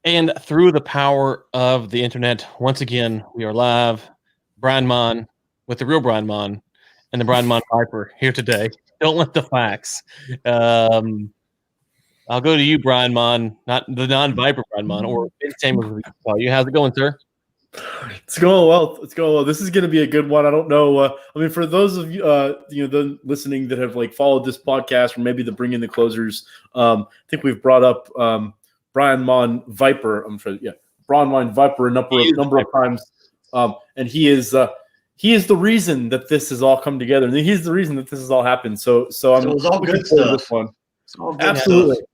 And through the power of the internet, once again, we are live. Brian Mon with the real Brian Mon and the Brian Mon Viper here today. Don't let the facts. Um, I'll go to you, Brian Mon, not the non-Viper Brian Mon, or same as we call you. How's it going, sir? It's going well. It's going well. This is going to be a good one. I don't know. I mean, for those of you, the listening that have like followed this podcast, or maybe the Bring in the Closers, I think we've brought up Brian Mon Viper. Brian Mon Viper a number of times, and he is the reason that this has all come together, and he's the reason that this has all happened. So I'm it was all looking good forward to stuff. this one. All good Absolutely. stuff.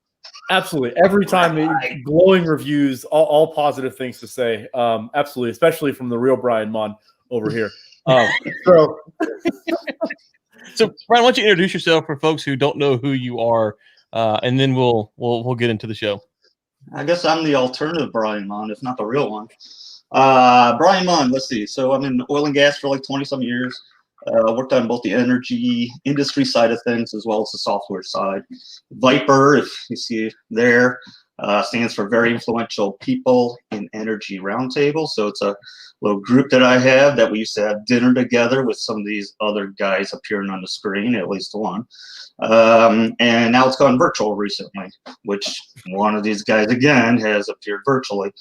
Absolutely. Every time, glowing reviews, all positive things to say. Absolutely, especially from the real Brian Mon over here. So, Brian, why don't you introduce yourself for folks who don't know who you are, and then we'll get into the show. I guess I'm the alternative Brian Mon, if not the real one. Brian Mon, let's see. So I'm in oil and gas for like 20-some years. Worked on both the energy industry side of things as well as the software side. Viper, if you see there, stands for Very Influential People in Energy Roundtable. So it's a little group that I have that we used to have dinner together with some of these other guys appearing on the screen, at least one. And now it's gone virtual recently, which one of these guys, again, has appeared virtually.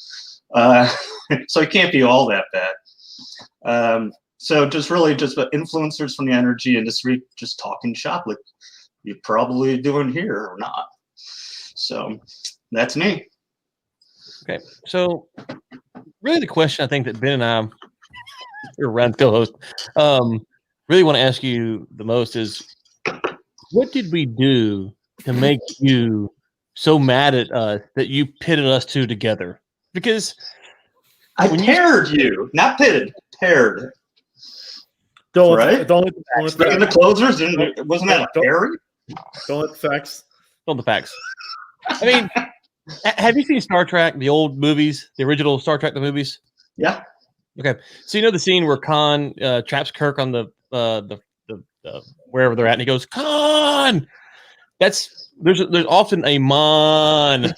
So it can't be all that bad. So just influencers from the energy industry, just talking shop like you're probably doing here or not. So that's me. Okay. So really the question I think that Ben and I, your round co-host, really want to ask you the most is, what did we do to make you so mad at us that you pitted us two together? Because I paired you, not pitted, paired. Don't right? Bring in the closers, wasn't that a pairing? Don't let the facts. Don't the facts. I mean, have you seen Star Trek, the old movies, the original Star Trek, the movies? Yeah. Okay. So you know the scene where Khan traps Kirk on the wherever they're at, and he goes, "Khan." There's often a Mon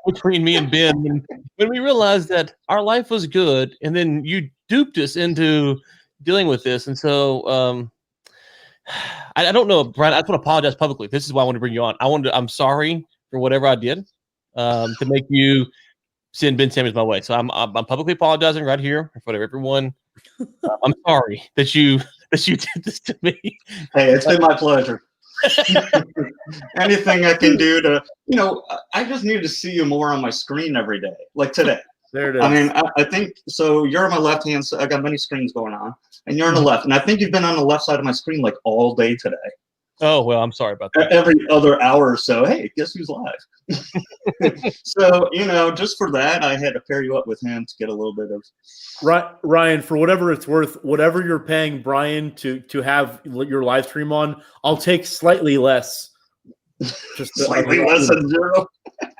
between me and Ben, and when we realized that our life was good, and then you duped us into dealing with this, and so I don't know, Brian. I just want to apologize publicly. This is why I want to bring you on. I'm sorry for whatever I did to make you send Ben Samuels my way. So I'm publicly apologizing right here for everyone. I'm sorry that you did this to me. Hey, it's been my pleasure. Anything I can do to, I just need to see you more on my screen every day, like today. There it is. I mean, I think so. You're on my left hand side. I got many screens going on, and you're on the left. And I think you've been on the left side of my screen like all day today. Oh well, I'm sorry about that. Every other hour or so, hey, guess who's live? So just for that, I had to pair you up with him to get a little bit of. Ryan, for whatever it's worth, whatever you're paying Brian to have your live stream on, I'll take slightly less. Just slightly less than zero.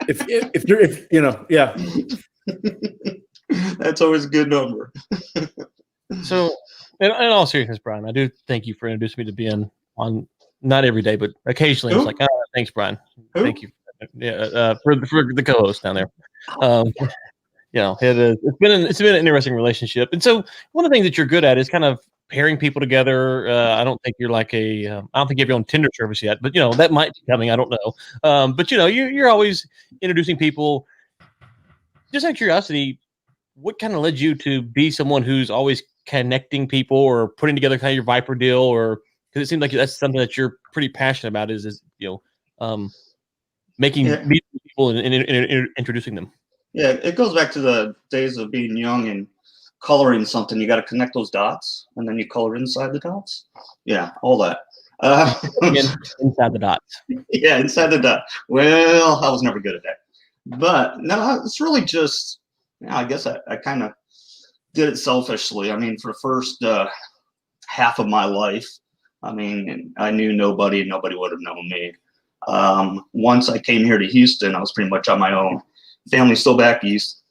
If yeah. That's always a good number. So, in all seriousness, Brian, I do thank you for introducing me to Ben on not every day, but occasionally. It's like, thanks, Brian. Thank you. Yeah, for the co-host down there. It's been an interesting relationship, and so one of the things that you're good at is kind of pairing people together. I don't think you're like I don't think you have your own Tinder service yet, but that might be coming. I don't know. But you're always introducing people. Just out of curiosity, what kind of led you to be someone who's always connecting people or putting together kind of your Viper deal, or because it seems like that's something that you're pretty passionate about is meeting people and introducing them. Yeah, it goes back to the days of being young and coloring something. You got to connect those dots, and then you color inside the dots. Yeah, all that. Inside the dots. Yeah, inside the dot. Well, I was never good at that. But no, it's really just, I guess I kind of did it selfishly. I mean, for the first half of my life, I mean, I knew nobody, and nobody would have known me. Once I came here to Houston, I was pretty much on my own. Family's still back east.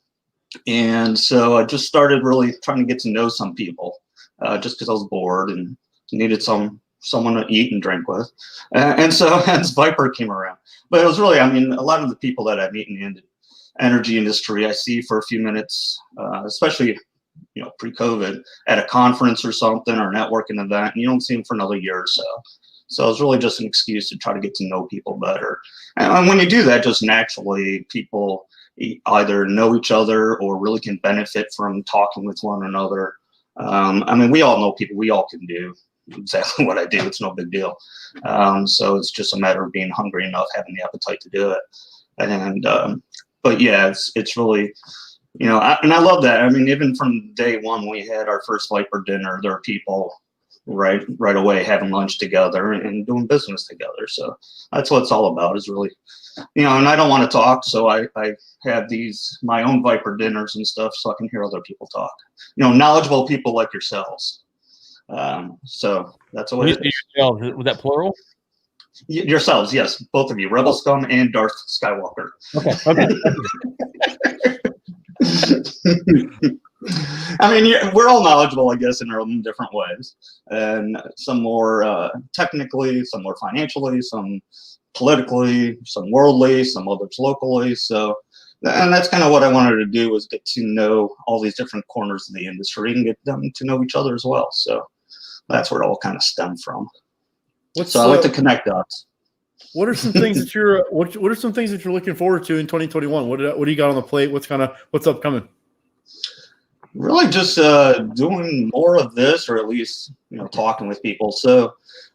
And so I just started really trying to get to know some people just because I was bored and needed someone to eat and drink with. And so hence Viper came around. But it was really, I mean, a lot of the people that I meet in energy industry I see for a few minutes, especially pre-COVID at a conference or something or a networking event, and you don't see them for another year or so. So it's really just an excuse to try to get to know people better. And when you do that, just naturally, people either know each other or really can benefit from talking with one another. I mean, we all know people. We all can do exactly what I do. It's no big deal. So it's just a matter of being hungry enough, having the appetite to do it. And but yeah, it's really, and I love that. I mean, even from day one, we had our first Viper dinner. There are people right away having lunch together and doing business together. So that's what it's all about, is really, and I don't want to talk, so I have my own Viper dinners and stuff so I can hear other people talk. Knowledgeable people like yourselves. So that's what it is. Yourselves, was that plural? Yourselves, yes, both of you, Rebel Scum and Darth Skywalker. Okay. I mean, we're all knowledgeable, I guess, in our own different ways, and some more technically, some more financially, some politically, some worldly, some others locally. So, and that's kind of what I wanted to do, was get to know all these different corners of the industry and get them to know each other as well. So that's where it all kind of stemmed from. So I like to connect dots. What are some things that you're what are some things that you're looking forward to in 2021? What do you got on the plate? What's upcoming? Really just doing more of this, or at least talking with people. So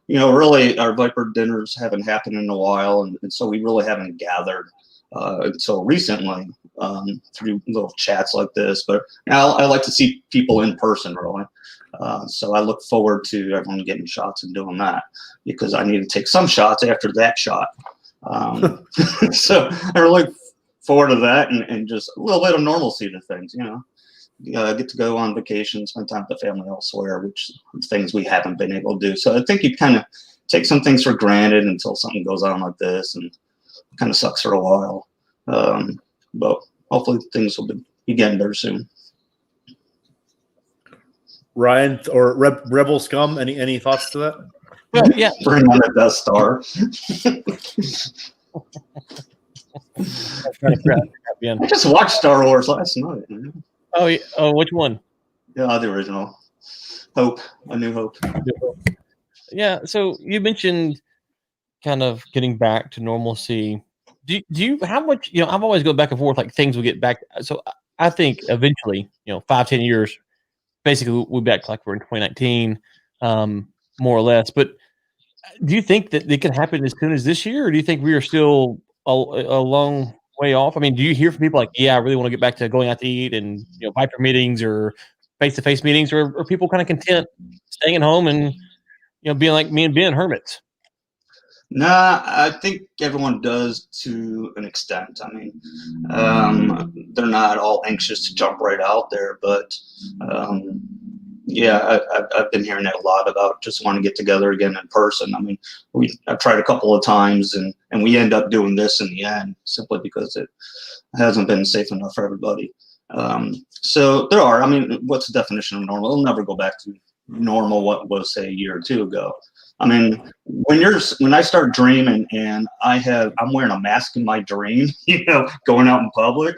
really our Viper dinners haven't happened in a while, and so we really haven't gathered until recently through little chats like this. But I like to see people in person, really. So I look forward to everyone getting shots and doing that, because I need to take some shots after that shot. So I really look forward to that, and just a little bit of normalcy to things, get to go on vacation, spend time with the family elsewhere, which are things we haven't been able to do. So I think you kind of take some things for granted until something goes on like this, and it kind of sucks for a while. But hopefully things will begin very soon. Ryan or Rebel Scum, any thoughts to that? Well, yeah. Bring on the Death Star. I just watched Star Wars last night. Oh, yeah. Oh, which one? Yeah, the original. Hope, A New Hope. Yeah. So you mentioned kind of getting back to normalcy. Do you, how much, I've always go back and forth, like things will get back. So I think eventually, 5-10 years, basically we'll be back like we're in 2019, more or less. But do you think that it can happen as soon as this year, or do you think we are still a long way off? I mean, do you hear from people like, yeah, I really want to get back to going out to eat and Viper meetings or face-to-face meetings, or are people kind of content staying at home and being like me and being hermits? Nah, I think everyone does to an extent. I mean, they're not all anxious to jump right out there, but yeah, I've been hearing that a lot about just wanting to get together again in person. I mean, I've tried a couple of times, and we end up doing this in the end simply because it hasn't been safe enough for everybody. So there are. I mean, what's the definition of normal? It'll never go back to normal what was, say, a year or two ago. I mean, when I start dreaming and I'm wearing a mask in my dream, going out in public,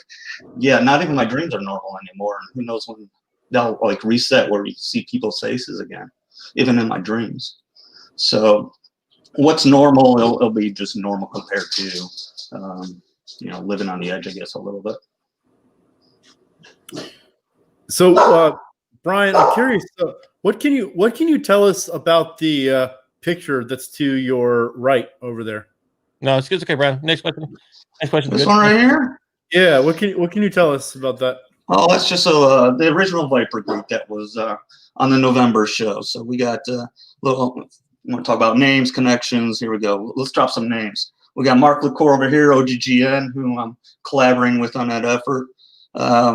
yeah, not even my dreams are normal anymore. And who knows when they'll like reset where we see people's faces again, even in my dreams. So what's normal, it'll be just normal compared to, living on the edge, I guess, a little bit. So, Brian, I'm curious, what can you tell us about the picture that's to your right over there? No, it's good. It's okay, Brian. Next question. This one right here? Yeah. What can you tell us about that? Oh, that's just the original Viper group that was on the November show. So we got little. We want to talk about names, connections. Here we go. Let's drop some names. We got Mark LaCour over here, OGGN, who I'm collaborating with on that effort.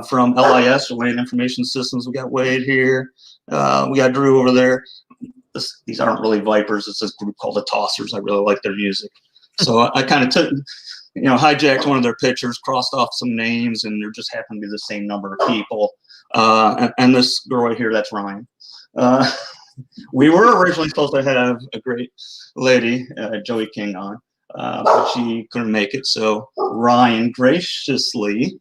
From LIS, or Land Information Systems, we got Wade here. We got Drew over there. These aren't really Vipers. It's this group called the Tossers. I really like their music. So I kind of took, hijacked one of their pictures, crossed off some names, and there just happened to be the same number of people. And this girl right here, that's Ryan. We were originally supposed to have a great lady, Joey King, on. but she couldn't make it. So Ryan graciously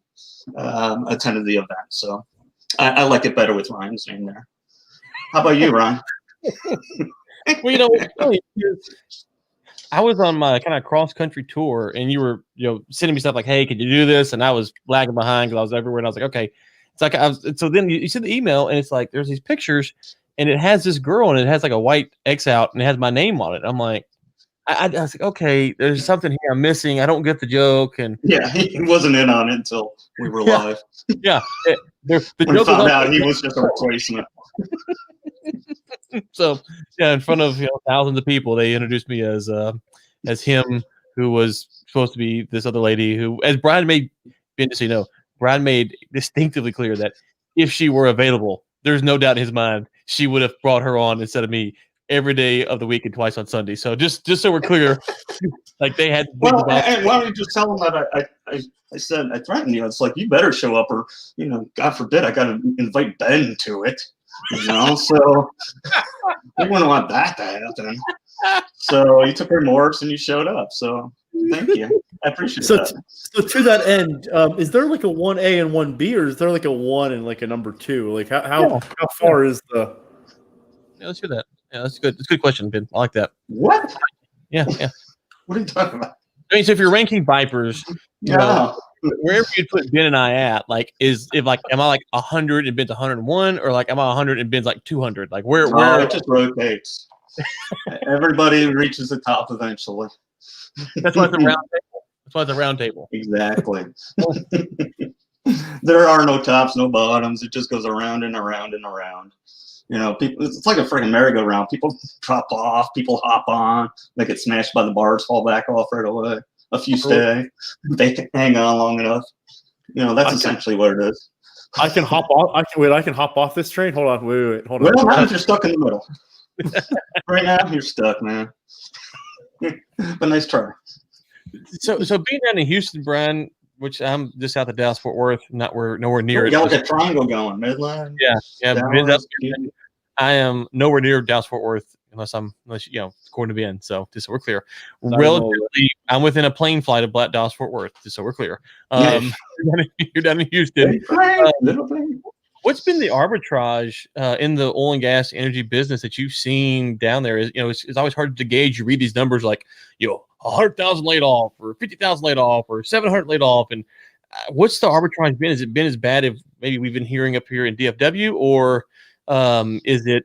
attended the event. So I like it better with Ryan's name there. How about you, Ryan? Well, you know, what's funny is I was on my kind of cross country tour, and you were, sending me stuff like, "Hey, could you do this?" And I was lagging behind because I was everywhere. And I was like, "Okay." It's like so then you see the email, and it's like there's these pictures, and it has this girl, and it has like a white X out, and it has my name on it. I'm like, I was like, okay, there's something here I'm missing. I don't get the joke, and yeah, he wasn't in on it until we were live. Yeah, the we joke found out he was just a replacement. So yeah, in front of thousands of people, they introduced me as him who was supposed to be this other lady who, as Brian made, Brian made distinctively clear that if she were available, there's no doubt in his mind she would have brought her on instead of me every day of the week and twice on Sunday. So just so we're clear, like they had. Well, and why don't you just tell them that I said I threatened you? It's like you better show up, or God forbid, I got to invite Ben to it. So we wouldn't want that to happen. So you took remorse and you showed up. So thank you. I appreciate that. So to that end, is there like a 1A and 1B, or is there like a 1 and like a number 2? Like how far is the? Yeah, let's do that. Yeah, that's good. It's a good question, Ben. I like that. What? Yeah. What are you talking about? I mean, so if you're ranking Vipers, wherever you put Ben and I at, like, am I like 100 and Ben's 101, or like am I 100 and Ben's like 200? Like where? It just rotates. Everybody reaches the top eventually. That's why it's a round table. That's why it's a round table. Exactly. There are no tops, no bottoms. It just goes around and around and around. People. It's like a freaking merry-go-round. People drop off. People hop on. They get smashed by the bars, fall back off right away. A few stay. They can hang on long enough. That's essentially what it is. I can hop off. I can hop off this train. Hold on. Wait. Hold on. Well, now you're stuck in the middle. Right now, you're stuck, man. But nice try. So being down in Houston, Brian, which I'm just south of Dallas Fort Worth, nowhere near. You got like a triangle going, Midland. Yeah. Dallas, I am nowhere near Dallas Fort Worth unless according to Ben. So just so we're clear, relatively, I'm within a plane flight of Dallas Fort Worth. Just so we're clear. You're down in Houston. What's been the arbitrage in the oil and gas energy business that you've seen down there? It's always hard to gauge. You read these numbers like 100,000 laid off, or 50,000 laid off, or 700 laid off, and what's the arbitrage been? Has it been as bad as maybe we've been hearing up here in DFW, or is it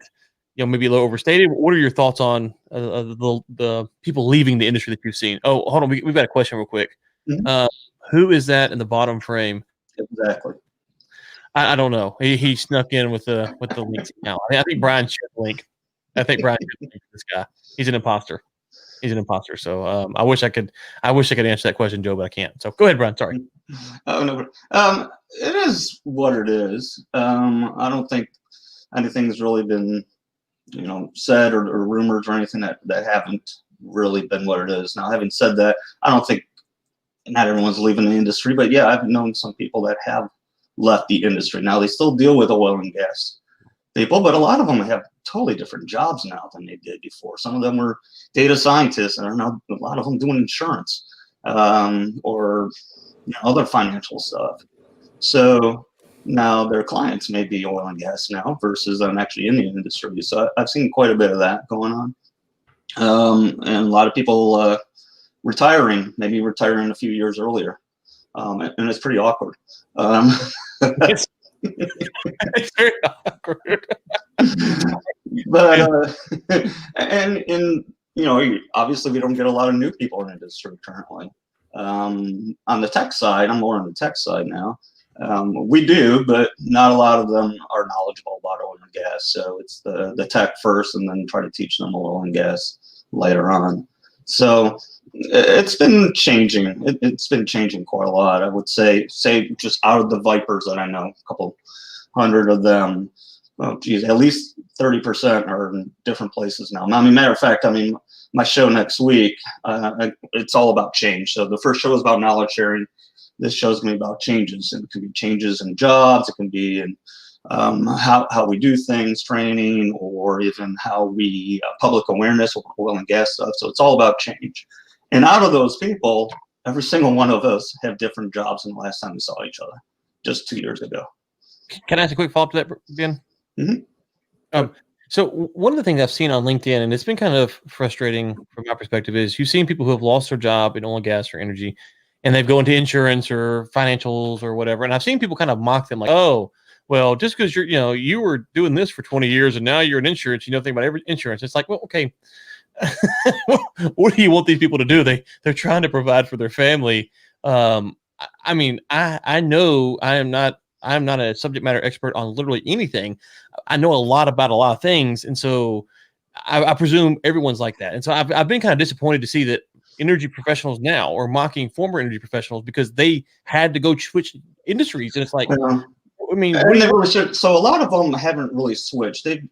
maybe a little overstated? What are your thoughts on the people leaving the industry that you've seen? Oh, hold on, we've got a question real quick. Mm-hmm. Who is that in the bottom frame? Exactly. I don't know. He snuck in with the links now. I think Brian shared the link. I think Brian shared the link to this guy. He's an imposter. So I wish I could answer that question, Joe, but I can't. So go ahead, Brian. Sorry. Oh no. It is what it is. I don't think anything's really been said or rumored or anything that haven't really been what it is. Now, having said that, I don't think not everyone's leaving the industry, but yeah, I've known some people that have left the industry. Now they still deal with oil and gas people, but a lot of them have totally different jobs now than they did before. Some of them were data scientists, and now a lot of them doing insurance or other financial stuff. So now their clients may be oil and gas now versus them actually in the industry. So I've seen quite a bit of that going on, and a lot of people maybe retiring a few years earlier. And it's pretty awkward. It's very awkward. But obviously we don't get a lot of new people in the industry currently. On the tech side, I'm more on the tech side now. We do, but not a lot of them are knowledgeable about oil and gas. So it's the tech first, and then try to teach them oil and gas later on. So it's been changing. It's been changing quite a lot. I would say just out of the Vipers that I know, a couple hundred of them, at least 30% are in different places now. Matter of fact, my show next week, it's all about change. So the first show is about knowledge sharing. This show is going to be about changes, and it can be changes in jobs. It can be in how we do things, training, or even how we public awareness or oil and gas stuff. So it's all about change. And out of those people, every single one of us have different jobs than the last time we saw each other, just 2 years ago. Can I ask a quick follow-up to that, Ben? So one of the things I've seen on LinkedIn, and it's been kind of frustrating from my perspective, is you've seen people who have lost their job in oil and gas or energy, and they've go into insurance or financials or whatever. And I've seen people kind of mock them like, oh, well, just because you were doing this for 20 years and now you're in insurance, you know nothing about every insurance. It's like, well, okay. What do you want these people to do? They're trying to provide for their family. I mean, I know I am not a subject matter expert on literally anything. I know a lot about a lot of things, and so I presume everyone's like that. And so I've been kind of disappointed to see that energy professionals now are mocking former energy professionals because they had to go switch industries, and it's like, I mean, so a lot of them haven't really switched. They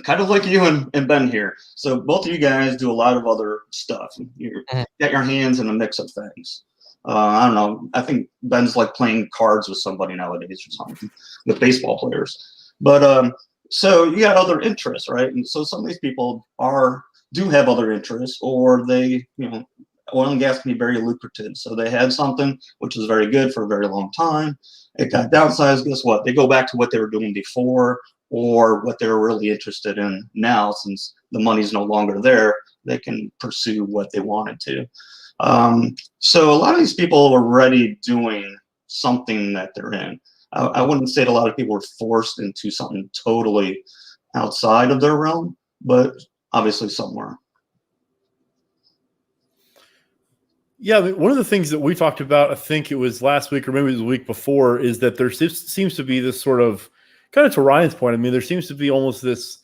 kind of like you and Ben here. So both of you guys do a lot of other stuff. You get your hands in a mix of things. I don't know. I think Ben's like playing cards with somebody nowadays or something, with baseball players. But so you got other interests, right? And so some of these people do have other interests, or they, oil and gas can be very lucrative. So they had something which was very good for a very long time. It got downsized. Guess what? They go back to what they were doing before, or what they're really interested in now. Since the money's no longer there, they can pursue what they wanted to. So a lot of these people are already doing something that they're in. I wouldn't say that a lot of people are forced into something totally outside of their realm, but obviously somewhere. Yeah, one of the things that we talked about, I think it was last week or maybe it was the week before, is that there seems to be this sort of, kind of to Ryan's point, I mean, there seems to be almost this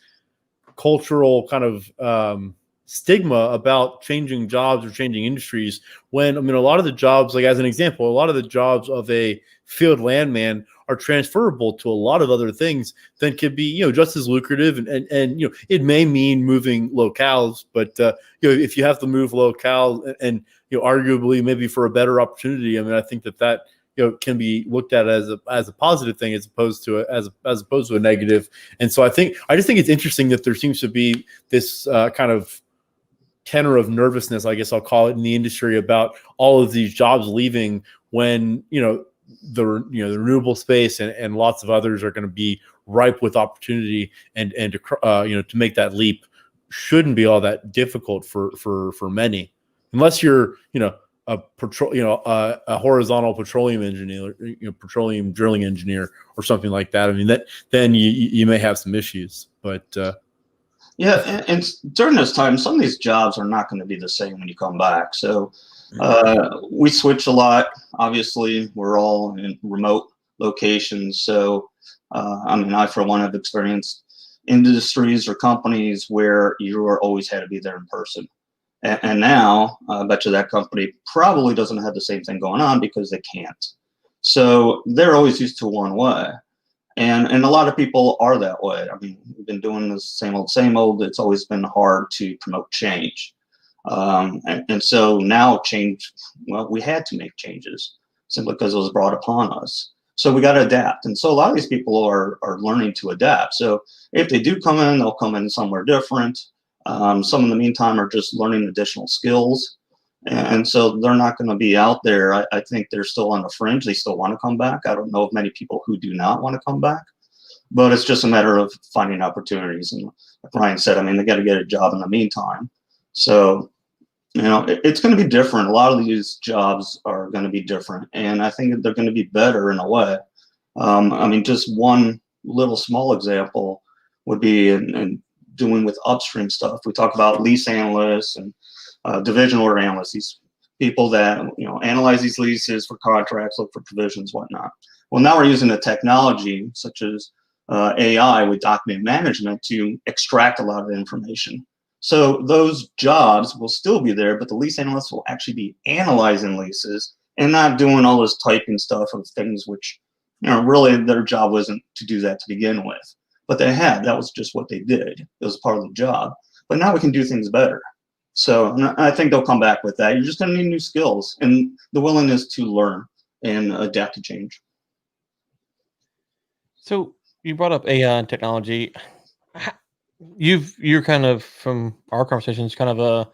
cultural kind of stigma about changing jobs or changing industries, when, I mean, a lot of the jobs, like as an example, a lot of the jobs of a field landman are transferable to a lot of other things that could be, just as lucrative. And it may mean moving locales, but if you have to move locales and arguably maybe for a better opportunity, I mean, I think that can be looked at as a positive thing as opposed to a negative. And so I just think it's interesting that there seems to be this kind of tenor of nervousness, I guess I'll call it, in the industry about all of these jobs leaving, when the renewable space and lots of others are going to be ripe with opportunity, and to make that leap shouldn't be all that difficult for many, unless you're a horizontal petroleum engineer, petroleum drilling engineer or something like that. I mean, then you may have some issues, but yeah, and during this time, some of these jobs are not going to be the same when you come back. So we switch a lot. Obviously, we're all in remote locations. So I mean, I for one have experienced industries or companies where you are always had to be there in person. And now, I bet you that company probably doesn't have the same thing going on because they can't. So they're always used to one way. And a lot of people are that way. I mean, we've been doing this same old. It's always been hard to promote change. And so now change, well, we had to make changes simply because it was brought upon us. So we got to adapt. And so a lot of these people are learning to adapt. So if they do come in, they'll come in somewhere different. Some in the meantime are just learning additional skills. And so they're not going to be out there. I think they're still on the fringe. They still want to come back. I don't know of many people who do not want to come back, but it's just a matter of finding opportunities. And like Brian said, I mean, they got to get a job in the meantime. So, it's going to be different. A lot of these jobs are going to be different, and I think they're going to be better in a way. I mean, just one little small example would be in doing with upstream stuff. We talk about lease analysts and division order analysts, these people that analyze these leases for contracts, look for provisions, whatnot. Well, now we're using the technology such as AI with document management to extract a lot of information. So those jobs will still be there, but the lease analysts will actually be analyzing leases and not doing all this typing stuff of things which, really their job wasn't to do that to begin with. But that was just what they did. It was part of the job. But now we can do things better. So I think they'll come back with that. You're just going to need new skills and the willingness to learn and adapt to change. So you brought up AI and technology. You're kind of, from our conversations, kind of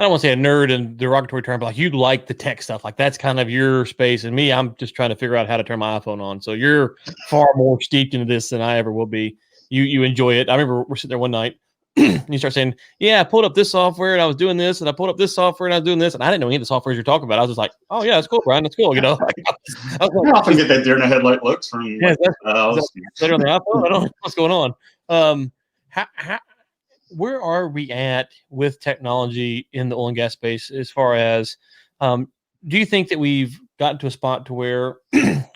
don't want to say a nerd in derogatory term, but like you like the tech stuff. Like that's kind of your space. And me, I'm just trying to figure out how to turn my iPhone on. So you're far more steeped into this than I ever will be. You enjoy it. I remember we're sitting there one night and you start saying, yeah, I pulled up this software and I was doing this, and I pulled up this software and I was doing this. And I didn't know any of the softwares you're talking about. I was just like, oh yeah, that's cool, Brian. That's cool. You know, I often get that deer in the headlight looks from yeah, later on the iPhone. I don't know what's going on. Where are we at with technology in the oil and gas space as far as, do you think that we've gotten to a spot to where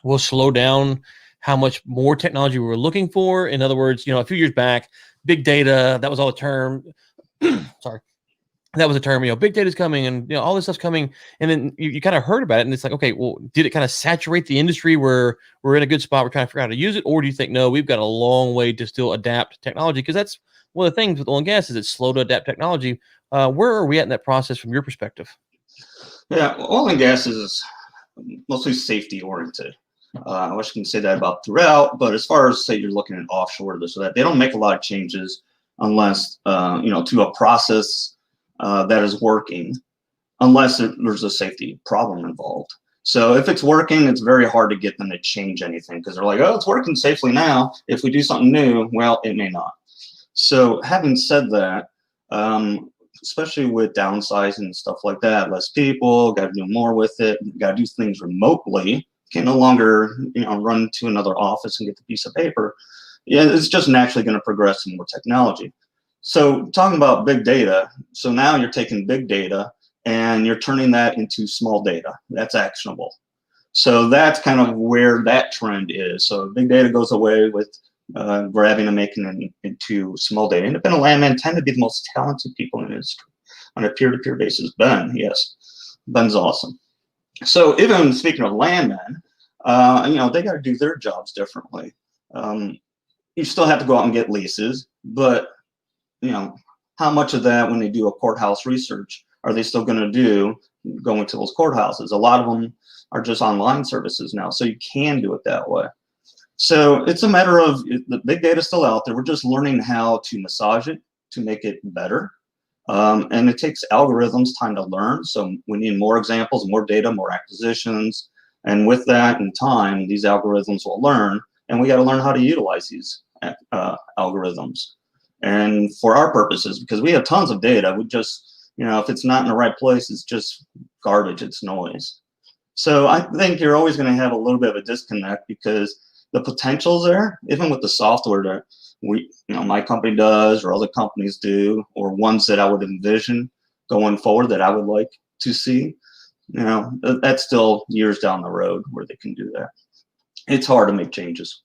we'll slow down how much more technology we were looking for? In other words, a few years back, big data, that was all the term. Sorry. That was a term, big data is coming and, all this stuff's coming. And then you kind of heard about it and it's like, okay, well, did it kind of saturate the industry where we're in a good spot? We're trying to figure out how to use it. Or do you think, no, we've got a long way to still adapt technology? Because that's one of the things with oil and gas is it's slow to adapt technology. Where are we at in that process from your perspective? Yeah, oil and gas is mostly safety oriented. I wish I can say that about throughout, but as far as say you're looking at offshore, this or that, they don't make a lot of changes unless, to a process that is working, unless there's a safety problem involved. So if it's working, it's very hard to get them to change anything because they're like, oh, it's working safely now. If we do something new, well, it may not. So having said that, especially with downsizing and stuff like that, less people, got to do more with it, got to do things remotely, can no longer run to another office and get the piece of paper. Yeah, it's just naturally going to progress in more technology. So talking about big data, so now you're taking big data and you're turning that into small data. That's actionable. So that's kind of where that trend is. So big data goes away with grabbing and making it into small data. Independent landmen tend to be the most talented people in the industry on a peer-to-peer basis. Ben, yes, Ben's awesome. So even speaking of landmen, they got to do their jobs differently. You still have to go out and get leases, but how much of that when they do a courthouse research are they still going to do going to those courthouses? A lot of them are just online services now, so you can do it that way. So it's a matter of the big data is still out there. We're just learning how to massage it to make it better. And it takes algorithms time to learn. So we need more examples, more data, more acquisitions. And with that in time, these algorithms will learn. And we got to learn how to utilize these algorithms. And for our purposes, because we have tons of data, we just, if it's not in the right place, it's just garbage, it's noise. So I think you're always going to have a little bit of a disconnect because the potential's there, even with the software that my company does or other companies do, or ones that I would envision going forward that I would like to see. That's still years down the road where they can do that. It's hard to make changes.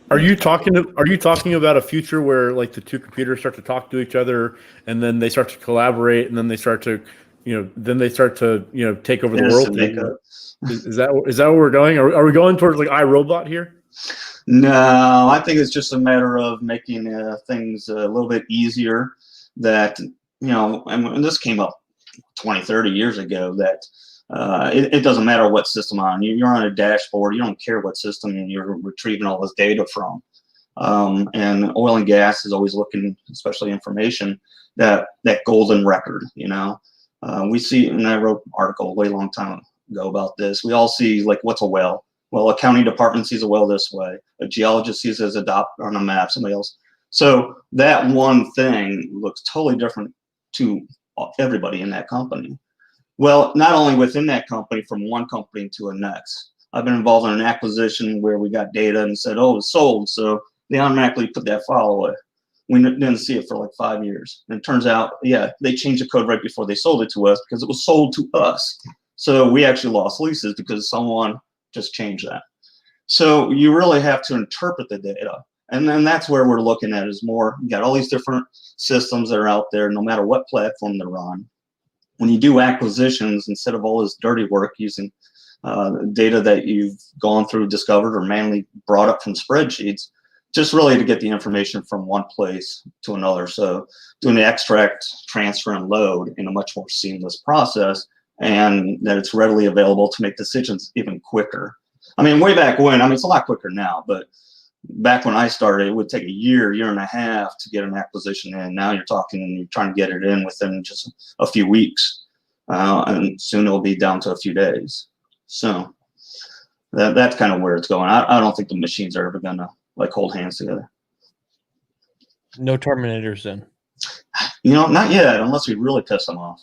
Are you talking about a future where like the two computers start to talk to each other and then they start to collaborate and then they start to take over the world? Is that where we're going? Are we going towards like iRobot here? No, I think it's just a matter of making things a little bit easier that, and this came up 20, 30 years ago that it doesn't matter what system you're on a dashboard, you don't care what system you're retrieving all this data from. And oil and gas is always looking, especially information, that golden record, we see, and I wrote an article a way long time ago about this. We all see like what's a well. Well, a county department sees a well this way. A geologist sees it as a dot on a map. Somebody else. So that one thing looks totally different to everybody in that company. Well, not only within that company, from one company to the next. I've been involved in an acquisition where we got data and said, oh, it's sold. So they automatically put that file away. We didn't see it for like 5 years. And it turns out, yeah, they changed the code right before they sold it to us because it was sold to us. So we actually lost leases because someone just change that. So you really have to interpret the data. And then that's where we're looking at is more, you got all these different systems that are out there, no matter what platform they're on. When you do acquisitions, instead of all this dirty work using data that you've gone through, discovered, or manually brought up from spreadsheets, just really to get the information from one place to another. So doing the extract, transfer, and load in a much more seamless process, and that it's readily available to make decisions even quicker. I mean, way back when, it's a lot quicker now, but back when I started, it would take a year and a half to get an acquisition in. Now you're trying to get it in within just a few weeks, and soon it'll be down to a few days. So that's kind of where it's going. I don't think the machines are ever gonna like hold hands together. No Terminators then. Not yet, unless we really piss them off.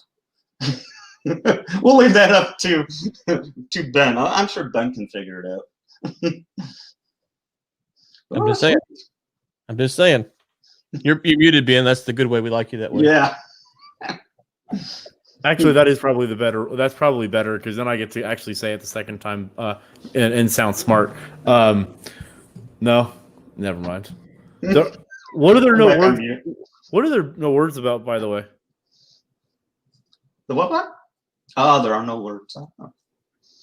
We'll leave that up to Ben. I'm sure Ben can figure it out. I'm just saying. You're muted, Ben. That's the good way. We like you that way. Yeah. Actually, that is probably the better. That's probably better because then I get to actually say it the second time and sound smart. No, never mind. What are there no words? What are there no words about? By the way, the what? Oh, there are no words. Oh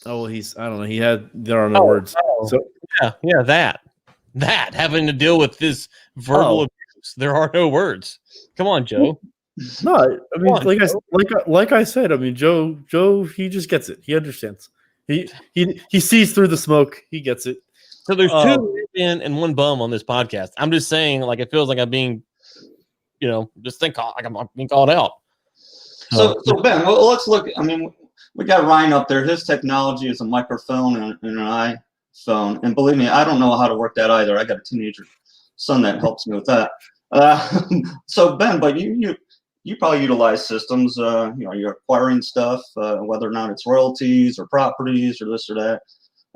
well, I don't know. There are no words. So yeah, that having to deal with this verbal abuse. There are no words. Come on, Joe. No, I mean, like I said, I mean, Joe, he just gets it. He understands. He sees through the smoke. He gets it. So there's two men and one bum on this podcast. I'm just saying, like, it feels like I'm being, just think like I'm being called out. So Ben, well, let's look. I mean, we got Ryan up there. His technology is a microphone and an iPhone, and believe me, I don't know how to work that either. I got a teenager son that helps me with that. So Ben, but you probably utilize systems. You're acquiring stuff, whether or not it's royalties or properties or this or that.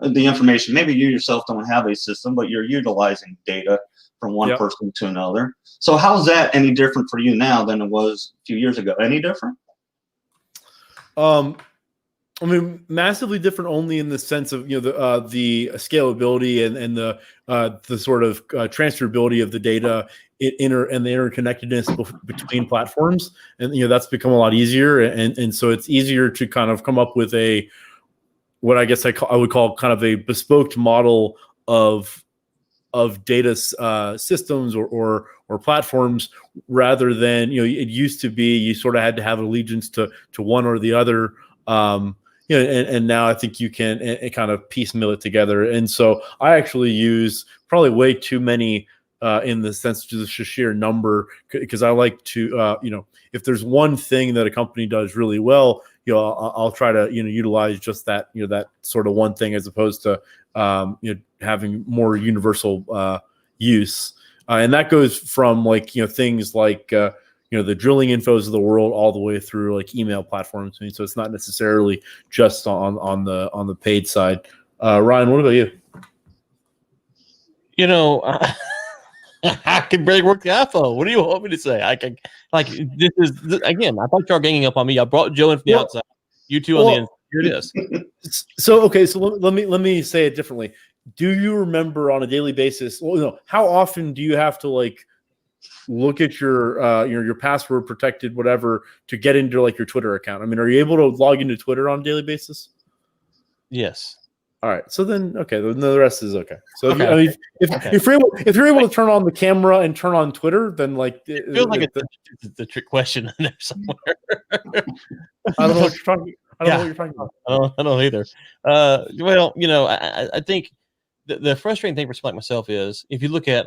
The information. Maybe you yourself don't have a system, but you're utilizing data from one person to another. So how is that any different for you now than it was a few years ago? Any different? I mean, massively different only in the sense of the scalability and the sort of transferability of the data and the interconnectedness between platforms, and that's become a lot easier, and so it's easier to kind of come up with what I guess I would call kind of a bespoke model of data systems or platforms, rather than it used to be you sort of had to have allegiance to one or the other. And now I think you can kind of piecemeal it together. And so I actually use probably way too many in the sense of the sheer number, because I like to, if there's one thing that a company does really well, I'll try to, utilize just that, that sort of one thing, as opposed to, having more universal use. And that goes from things like, the drilling infos of the world all the way through like email platforms. I mean, so it's not necessarily just on the paid side. Ryan, what about you? I can barely work the iPhone. What do you want me to say? I can again. I thought y'all ganging up on me. I brought Joe in from the outside. You two on the inside. Here it is. So let me say it differently. Do you remember on a daily basis? Well, how often do you have to look at your password protected whatever to get into your Twitter account? I mean, are you able to log into Twitter on a daily basis? Yes. All right. So then, okay, the rest is okay. So if you're able to turn on the camera and turn on Twitter, then it feels like it's a trick question in there somewhere. I don't know what you're talking. I don't know what you're talking about. I don't either. Well, I think the frustrating thing for someone like myself is if you look at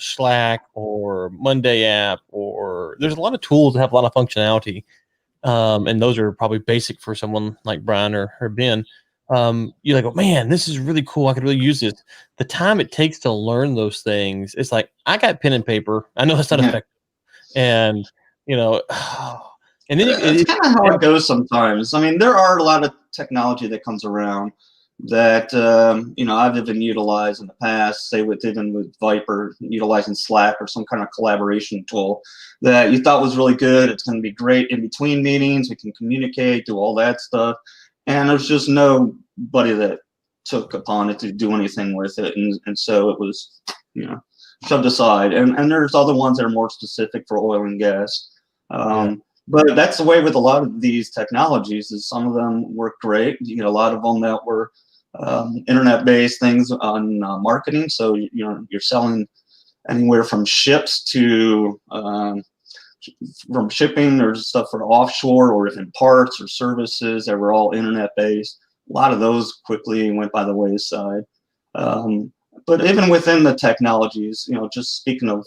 Slack or Monday app, or there's a lot of tools that have a lot of functionality, and those are probably basic for someone like Brian or Ben. You're like, oh man, this is really cool. I could really use this. The time it takes to learn those things, it's like I got pen and paper. I know that's not effective, and and then it's kind of how it goes sometimes. I mean, there are a lot of technology that comes around that I've even utilized in the past, say with Viper, utilizing Slack or some kind of collaboration tool that you thought was really good. It's going to be great in between meetings. We can communicate, do all that stuff. And there's just nobody that took upon it to do anything with it. And so it was, shoved aside. And there's other ones that are more specific for oil and gas. But that's the way with a lot of these technologies, is some of them work great. You get a lot of them that were internet-based things on marketing. So, you're selling anywhere from ships to from shipping. There's stuff for offshore or even parts or services that were all internet-based. A lot of those quickly went by the wayside. but even within the technologies, just speaking of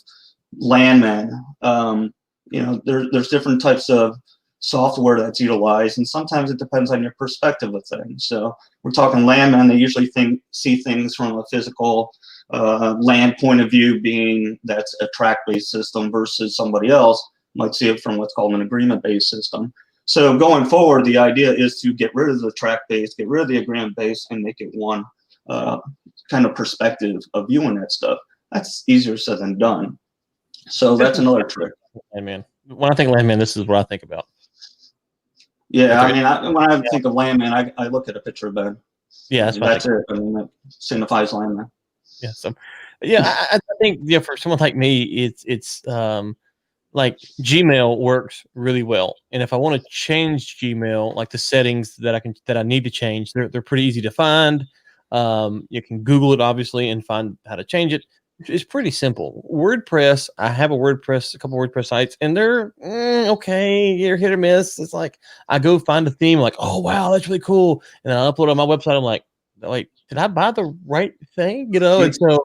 landmen, there's different types of software that's utilized, and sometimes it depends on your perspective of things. So we're talking landmen, they usually see things from a physical land point of view, being that's a track-based system, versus somebody else might see it from what's called an agreement-based system. So going forward, the idea is to get rid of the track-based, get rid of the agreement-based, and make it one kind of perspective of viewing that stuff. That's easier said than done. So that's another trick. Landman. When I think landman, this is what I think about. Yeah, I mean, when I think of landman, I look at a picture of Ben. Yeah, that's it. I mean, that signifies landman. Yeah, so I think for someone like me, it's like Gmail works really well, and if I want to change Gmail, like the settings that I need to change, they're pretty easy to find. You can Google it obviously and find how to change it. It's pretty simple. WordPress, I have a couple WordPress sites, and they're okay. You're hit or miss. It's like I go find a theme, like, oh wow, that's really cool, and I upload it on my website. I'm like, wait, did I buy the right thing? And so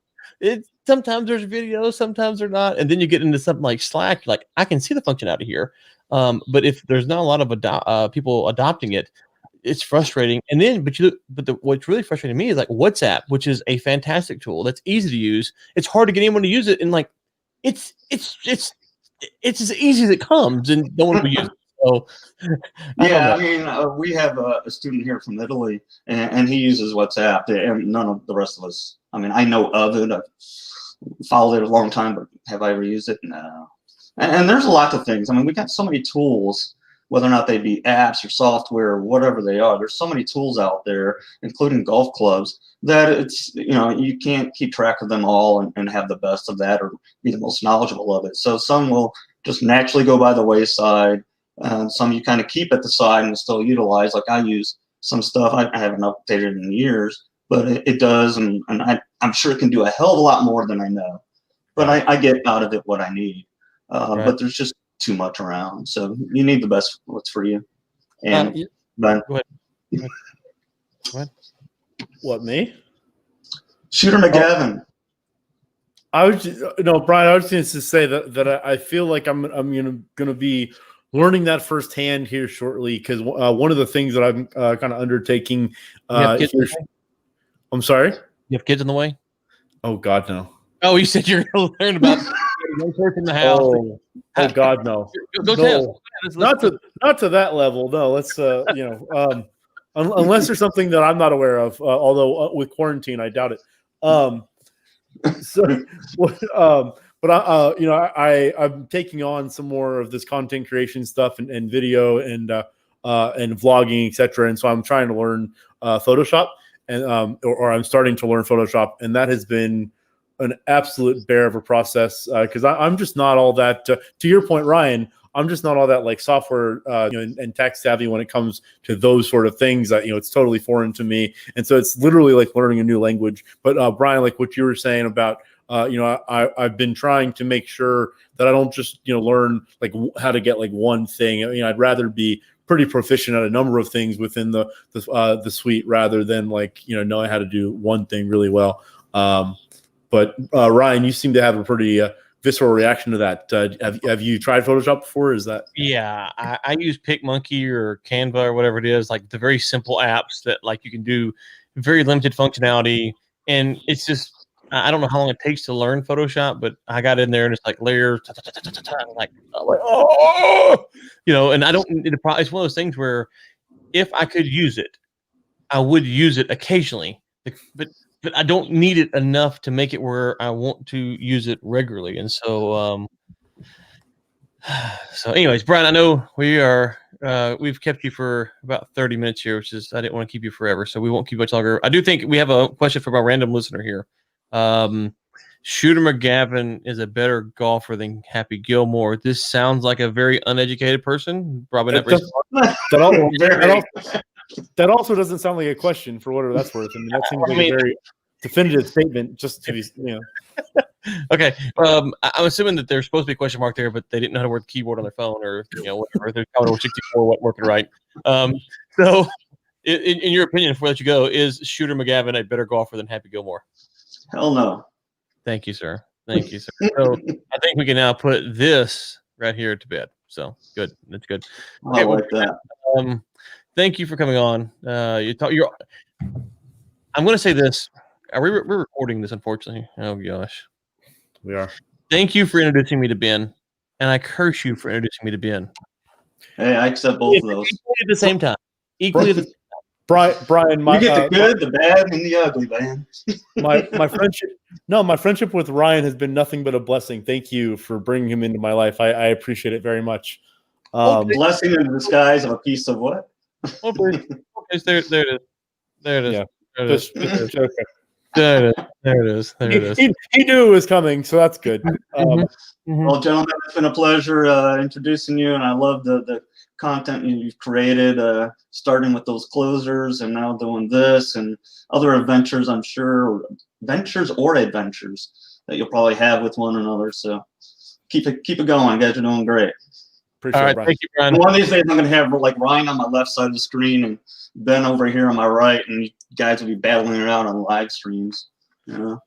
sometimes there's videos, sometimes they're not, and then you get into something like Slack. Like I can see the functionality here, but if there's not a lot of people adopting it, it's frustrating. And then, what's really frustrating to me is like WhatsApp, which is a fantastic tool that's easy to use. It's hard to get anyone to use it, and like it's as easy as it comes, and no one will use it. So, I mean, we have a student here from Italy, and he uses WhatsApp, and none of the rest of us. I mean, I know of it. I've followed it a long time, but have I ever used it? No. And there's a lot of things. I mean, we got so many tools, whether or not they be apps or software or whatever they are. There's so many tools out there, including golf clubs, that it's, you can't keep track of them all and have the best of that or be the most knowledgeable of it. So some will just naturally go by the wayside. Some you kind of keep at the side and still utilize. Like I use some stuff I haven't updated in years, but it does, and I'm sure it can do a hell of a lot more than I know. But I get out of it what I need. But there's just too much around, so you need the best what's for you. And Ben, go ahead. What, me? Shooter McGavin. Brian, I was just to say that I feel like I'm gonna be learning that firsthand here shortly, because one of the things that I'm kind of undertaking here. I'm sorry? You have kids in the way? Oh God, no. Oh, you said you're going to learn about one person in the house. Oh God, no. Go tell. Not to that level. No, let's unless there's something that I'm not aware of. Although with quarantine, I doubt it. But I'm taking on some more of this content creation stuff and video and vlogging, etc. And so I'm trying to learn Photoshop, and or I'm starting to learn Photoshop, and that has been an absolute bear of a process, because I'm just not all that. To your point, Ryan, I'm just not all that like software and tech savvy when it comes to those sort of things. That it's totally foreign to me, and so it's literally like learning a new language. But Brian, like what you were saying about. I've been trying to make sure that I don't just learn like how to get like one thing. I'd rather be pretty proficient at a number of things within the suite rather than like knowing how to do one thing really well. But Ryan, you seem to have a pretty visceral reaction to that. Have you tried Photoshop before? Is that? Yeah, I use PicMonkey or Canva or whatever it is, like the very simple apps that like you can do very limited functionality, and it's just. I don't know how long it takes to learn Photoshop, but I got in there and it's like layers, like oh, and I don't. It's one of those things where if I could use it, I would use it occasionally, but I don't need it enough to make it where I want to use it regularly. And so, anyways, Brian, I know we've kept you for about 30 minutes here, which is I didn't want to keep you forever, so we won't keep much longer. I do think we have a question from our random listener here. Shooter McGavin is a better golfer than Happy Gilmore. This sounds like a very uneducated person. Probably not very smart. That also doesn't sound like a question for whatever that's worth. I mean, that seems like a very definitive statement. Just to be, Okay. I'm assuming that there's supposed to be a question mark there, but they didn't know how to work the keyboard on their phone or whatever. There's Commodore 64 wasn't working right. So, in your opinion, before I let you go, is Shooter McGavin a better golfer than Happy Gilmore? Hell no. Thank you, sir. Thank you, sir. So I think we can now put this right here to bed. So good. That's good. I like that. Thank you for coming on. You're. I'm going to say this. We're recording this, unfortunately. Oh gosh, We are. Thank you for introducing me to Ben, and I curse you for introducing me to Ben. Hey, I accept both of those. Equally at the same time. Equally at the Brian, You get the good, the bad, and the ugly, man. my friendship. No, my friendship with Ryan has been nothing but a blessing. Thank you for bringing him into my life. I appreciate it very much. Blessing in disguise of a piece of what? Oh, please. There it is. There it is. Yeah. There it is. Okay. There it is. There it is. He knew it was coming, so that's good. Well, gentlemen, it's been a pleasure introducing you, and I love the content you've created, starting with those closers and now doing this and other adventures, I'm sure, adventures that you'll probably have with one another. So keep it going, guys. You're doing great. Appreciate All right, it, Brian. thank you, Brian. And one of these days, I'm going to have like Ryan on my left side of the screen and Ben over here on my right, and you guys will be battling it out on live streams. You know?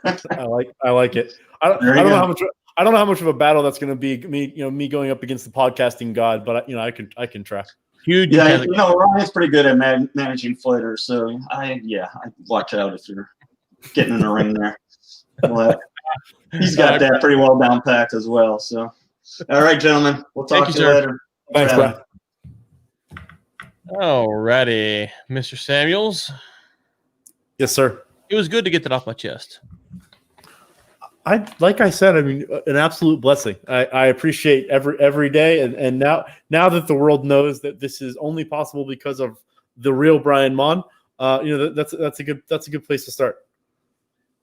I like it. I don't know how much of a battle that's going to be. Me going up against the podcasting god, but I can try. Huge. Yeah, Ryan's pretty good at managing fighters, so I watch out if you're getting in the ring there. But he's got that pretty well down packed as well. So, all right, gentlemen, we'll talk to you later. Thanks, Brad. All righty, Mr. Samuels. Yes, sir. It was good to get that off my chest. Like I said, I mean, an absolute blessing. I appreciate every day, and now that the world knows that this is only possible because of the real Brian Mon, that's a good place to start.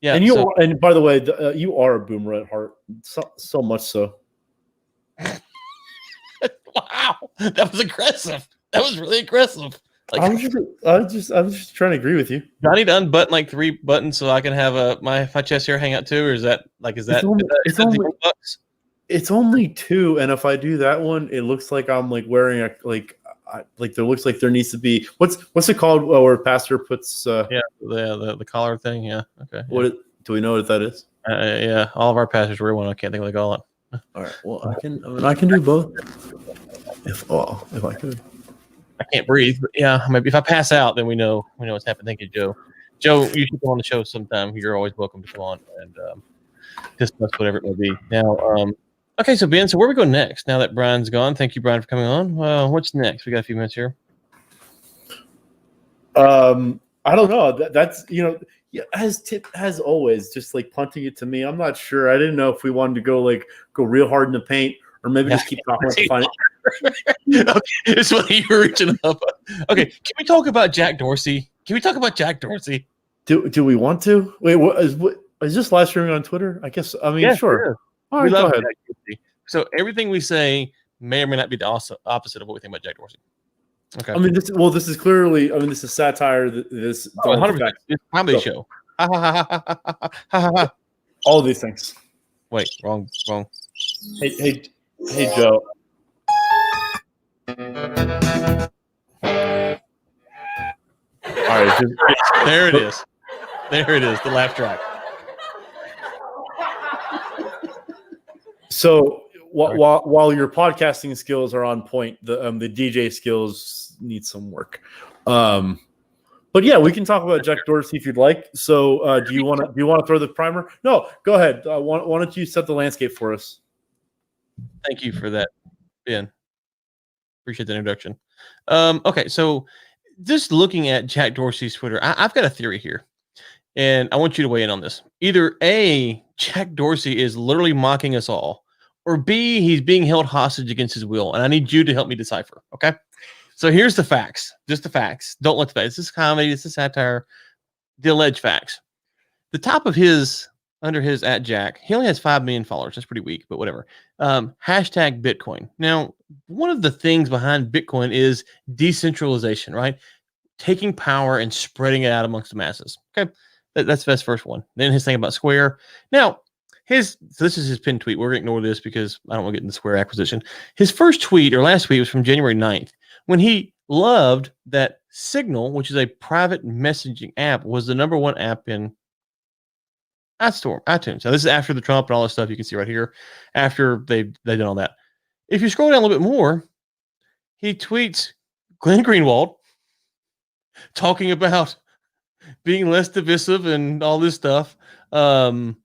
Yeah, and by the way, you are a boomer at heart, so much so. Wow, that was aggressive. That was really aggressive. Like, I was just trying to agree with you. Do I need to unbutton like 3 buttons so I can have my chest hair hang out too, or is that it's only 2, and if I do that one, it looks like I'm like wearing there looks like there needs to be what's it called where pastor puts the collar thing. Yeah, okay. Do we know what that is? Yeah, all of our pastors wear one. I can't think of what they call it. All right. Well, I can do both. If I could. I can't breathe, but yeah, maybe if I pass out, then we know what's happened. Thank you, Joe. Joe, you should come on the show sometime. You're always welcome to come on and discuss whatever it may be. Now, okay, so Ben, where we go next? Now that Brian's gone, thank you, Brian, for coming on. What's next? We got a few minutes here. I don't know. That's as always, just like punting it to me. I'm not sure. I didn't know if we wanted to go real hard in the paint, or maybe just keep talking about the final. Okay, it's funny you were reaching up. Okay, can we talk about Jack Dorsey? Do we want to? Wait, is this live streaming on Twitter? I guess. I mean, yeah, sure. All right, go ahead. So everything we say may or may not be the opposite of what we think about Jack Dorsey. Okay. I mean, this is clearly. I mean, this is satire. This 100%. It's a comedy show. All of these things. Wait, wrong. Hey, Joe. All right, there it is. The laugh track. So while your podcasting skills are on point, the DJ skills need some work. But yeah, we can talk about Jack Dorsey if you'd like. So do you want to throw the primer? No, go ahead. Why don't you set the landscape for us? Thank you for that, Ben. Appreciate the introduction. Okay, so just looking at Jack Dorsey's Twitter, I've got a theory here, and I want you to weigh in on this. Either A, Jack Dorsey is literally mocking us all, or B, he's being held hostage against his will, and I need you to help me decipher, okay? So here's the facts, just the facts. Don't let the facts. This is comedy, this is satire, the alleged facts. The top of under his @Jack, he only has 5 million followers. That's pretty weak, but whatever. Hashtag Bitcoin. Now, one of the things behind Bitcoin is decentralization, right? Taking power and spreading it out amongst the masses. Okay, that's the first one. Then his thing about Square. Now, so this is his pinned tweet. We're going to ignore this because I don't want to get into the Square acquisition. His first tweet or last tweet was from January 9th when he loved that Signal, which is a private messaging app, was the #1 app in iTunes. Now this is after the Trump and all this stuff you can see right here. After they did all that. If you scroll down a little bit more, he tweets Glenn Greenwald talking about being less divisive and all this stuff. Critical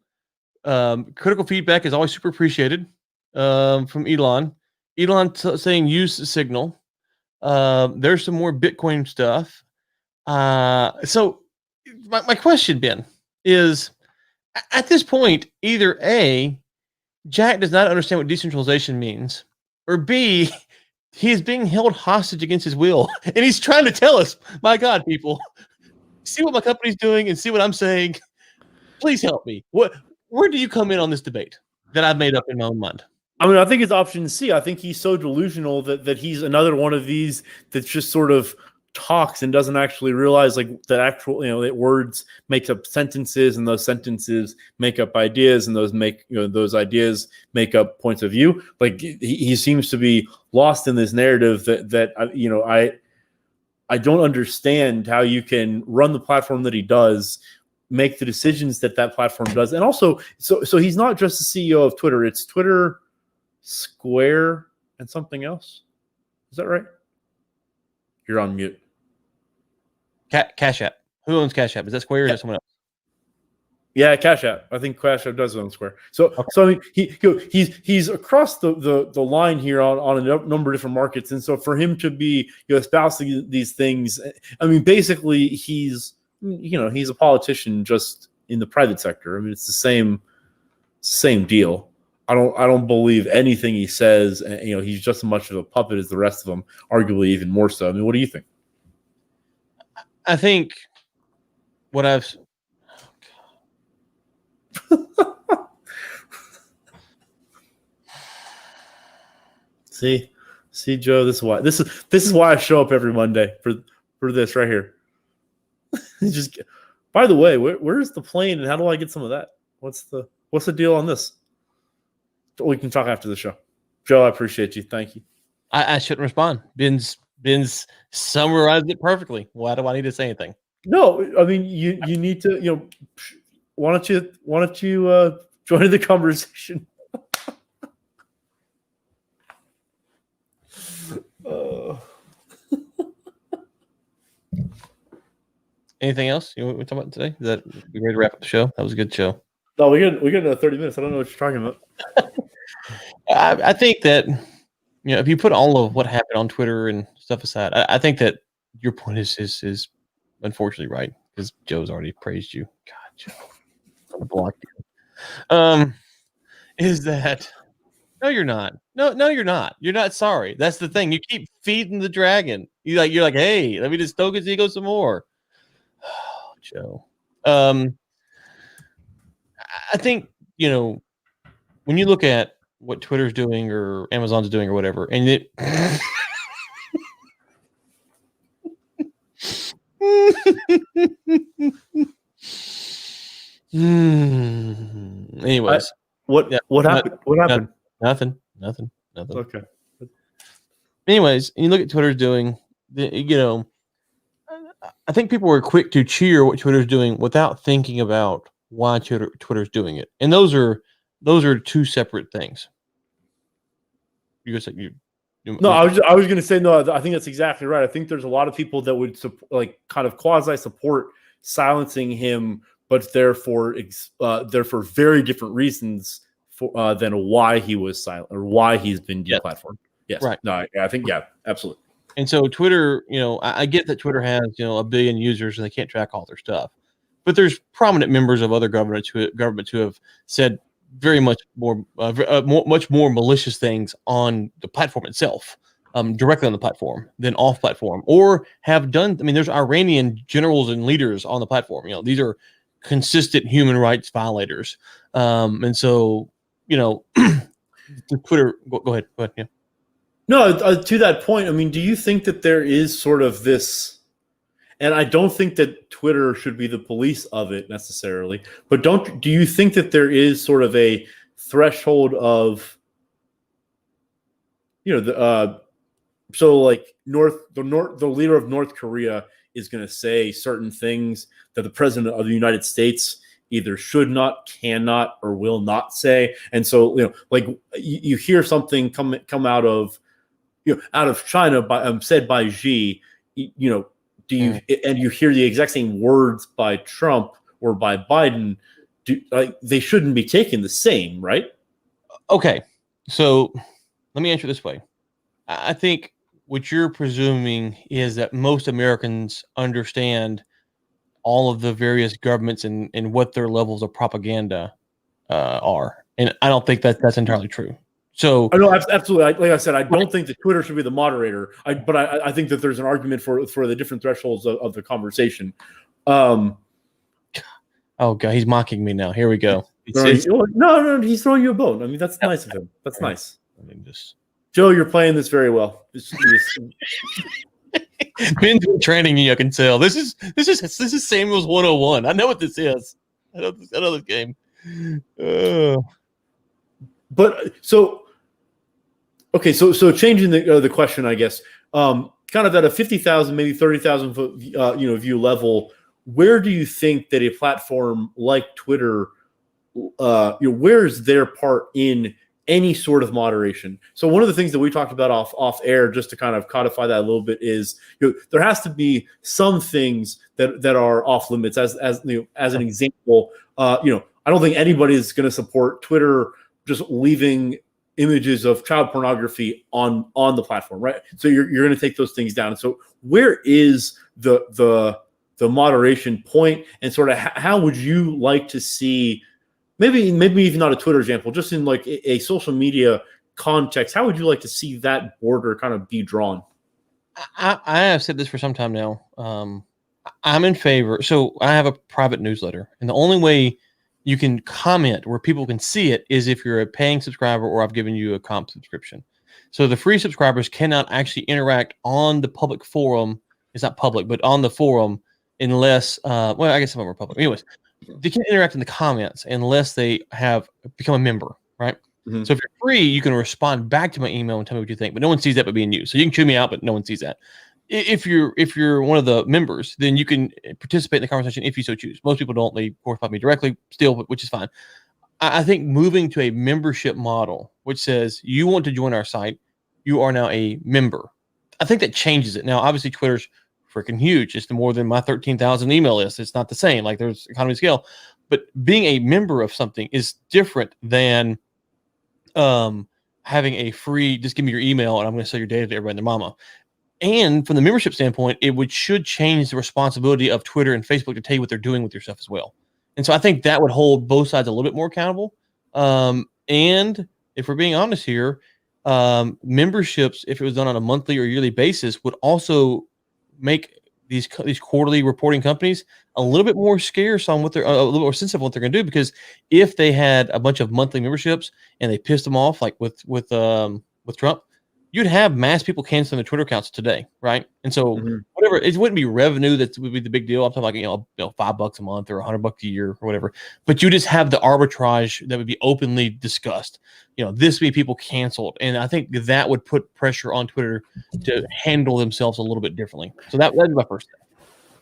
feedback is always super appreciated from Elon. Elon saying use Signal. There's some more Bitcoin stuff. So my question, Ben, is at this point, either A, Jack does not understand what decentralization means, or B, he is being held hostage against his will. And he's trying to tell us, my God, people, see what my company's doing and see what I'm saying. Please help me. Where do you come in on this debate that I've made up in my own mind? I mean, I think it's option C. I think he's so delusional that he's another one of these that's just sort of talks and doesn't actually realize like that actual, that words make up sentences, and those sentences make up ideas, and those ideas make up points of view. Like he seems to be lost in this narrative that I don't understand how you can run the platform that he does, make the decisions that platform does. And also, so he's not just the CEO of Twitter. It's Twitter, Square, and something else. Is that right? You're on mute. Cash App. Who owns Cash App? Is that Square or is that someone else? Yeah, Cash App. I think Cash App does own Square. So I mean, he's across the line here on a number of different markets, and so for him to be espousing these things, I mean, basically he's a politician just in the private sector. I mean, it's the same deal. I don't believe anything he says. He's just as much of a puppet as the rest of them, arguably even more so. I mean, what do you think? I think what I've see, Joe, this is why I show up every Monday for this right here. Just, by the way, where's the plane and how do I get some of that? What's the deal on this? We can talk after the show. Joe, I appreciate you. Thank you. I shouldn't respond. Ben's summarized it perfectly. Why do I need to say anything? No, I mean you need to why don't you join the conversation? Anything else you want to talk about today? Is that we ready to wrap up the show? That was a good show. No, we got 30 minutes. I don't know what you're talking about. I think that if you put all of what happened on Twitter and stuff aside, I think that your point is unfortunately right, because Joe's already praised you. God, Joe, I'm gonna block you. Is that no? You're not. No, you're not. You're not sorry. That's the thing. You keep feeding the dragon. You're like, hey, let me just stoke his ego some more. Oh, Joe. I think when you look at what Twitter's doing or Amazon's doing or whatever, and it anyways, what happened? What happened? Nothing. Okay. Anyways, and you look at Twitter's doing, I think people were quick to cheer what Twitter's doing without thinking about why Twitter's doing it, and those are two separate things. You guys, no, I was going to say no. I think that's exactly right. I think there's a lot of people that would kind of quasi support silencing him, but therefore very different reasons than why he was silent or why he's been deplatformed. Yes, right. No, I think absolutely. And so Twitter, I get that Twitter has 1 billion users and they can't track all their stuff, but there's prominent members of other governments who have said very much more, much more malicious things on the platform itself, directly on the platform than off platform, or have done. I mean, there's Iranian generals and leaders on the platform. These are consistent human rights violators, and so Twitter. Go ahead. Yeah. No, to that point, I mean, do you think that there is sort of this? And I don't think that Twitter should be the police of it necessarily, but do you think that there is sort of a threshold of, so like the leader of North Korea is going to say certain things that the president of the United States either should not, cannot, or will not say. And so, like you hear something come out of China said by Xi, do you and you hear the exact same words by Trump or by Biden, they shouldn't be taken the same, right? Okay, so let me answer this way. I think what you're presuming is that most Americans understand all of the various governments and what their levels of propaganda are, and I don't think that's entirely true. So I know, absolutely. Like I said, I don't think that Twitter should be the moderator. But I think that there's an argument for the different thresholds of the conversation. Oh God, he's mocking me now. Here we go. No, he's throwing you a bone. I mean, that's nice of him. That's nice. I mean, just Joe, you're playing this very well. Ben's been training you. I can tell. This is Samuel's 101. I know what this is. I know this game. But so changing the question, I guess, kind of at a 50,000, maybe 30,000 foot, view level, where do you think that a platform like Twitter, where's their part in any sort of moderation? So one of the things that we talked about off air, just to kind of codify that a little bit, is there has to be some things that are off limits. As an example, I don't think anybody is going to support Twitter just leaving images of child pornography on the platform, right? So you're going to take those things down. So where is the moderation point, and sort of how would you like to see, maybe even not a Twitter example, just in like a social media context, how would you like to see that border kind of be drawn? I have said this for some time now. I'm in favor. So I have a private newsletter, and the only way you can comment where people can see it is if you're a paying subscriber or I've given you a comp subscription. So the free subscribers cannot actually interact on the public forum. It's not public, but on the forum, unless, well, I guess some of them are public. Anyways, they can't interact in the comments unless they have become a member, right? Mm-hmm. So if you're free, you can respond back to my email and tell me what you think, but no one sees that but being you. So you can chew me out, but no one sees that. If you're one of the members, then you can participate in the conversation if you so choose. Most people don't. They correspond me directly still, which is fine. I think moving to a membership model, which says you want to join our site, you are now a member. I think that changes it. Now, obviously, Twitter's freaking huge. It's more than my 13,000 email list. It's not the same. Like, there's economy of scale. But being a member of something is different than having a free, just give me your email and I'm going to sell your data to everybody and their mama. And from the membership standpoint, it should change the responsibility of Twitter and Facebook to tell you what they're doing with your stuff as well. And so I think that would hold both sides a little bit more accountable. And if we're being honest here, memberships, if it was done on a monthly or yearly basis, would also make these quarterly reporting companies a little bit more scarce on what they're a little more sensitive on what they're going to do. Because if they had a bunch of monthly memberships and they pissed them off, like with Trump, you'd have mass people canceling their Twitter accounts today, right? And so whatever, it wouldn't be revenue that would be the big deal. I'm talking like $5 a month or $100 a year or whatever. But you just have the arbitrage that would be openly discussed. This would be people canceled, and I think that would put pressure on Twitter to handle themselves a little bit differently. So that'd be my first step.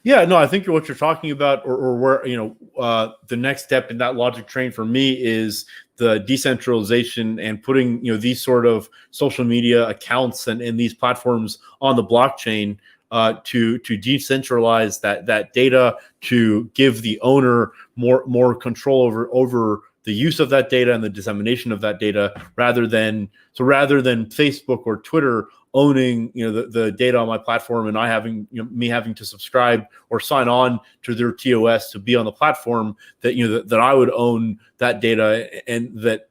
Yeah, no, I think what you're talking about, or where the next step in that logic train for me is the decentralization and putting these sort of social media accounts and these platforms on the blockchain to decentralize that data, to give the owner more control over the use of that data and the dissemination of that data, rather than Facebook or Twitter owning the data on my platform and me having to subscribe or sign on to their TOS to be on the platform, that I would own that data, and that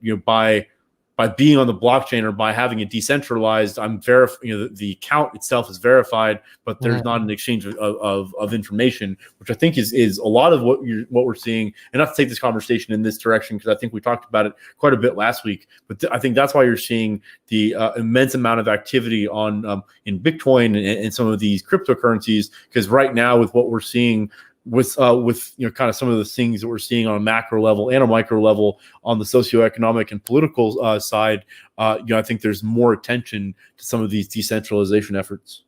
by being on the blockchain or by having it decentralized, I'm the account itself is verified, but there's not an exchange of information, which I think is a lot of what we're seeing. And not to take this conversation in this direction, because I think we talked about it quite a bit last week, but I think that's why you're seeing the immense amount of activity in Bitcoin and some of these cryptocurrencies, because right now with what we're seeing with kind of some of the things that we're seeing on a macro level and a micro level on the socioeconomic and political side, I think there's more attention to some of these decentralization efforts.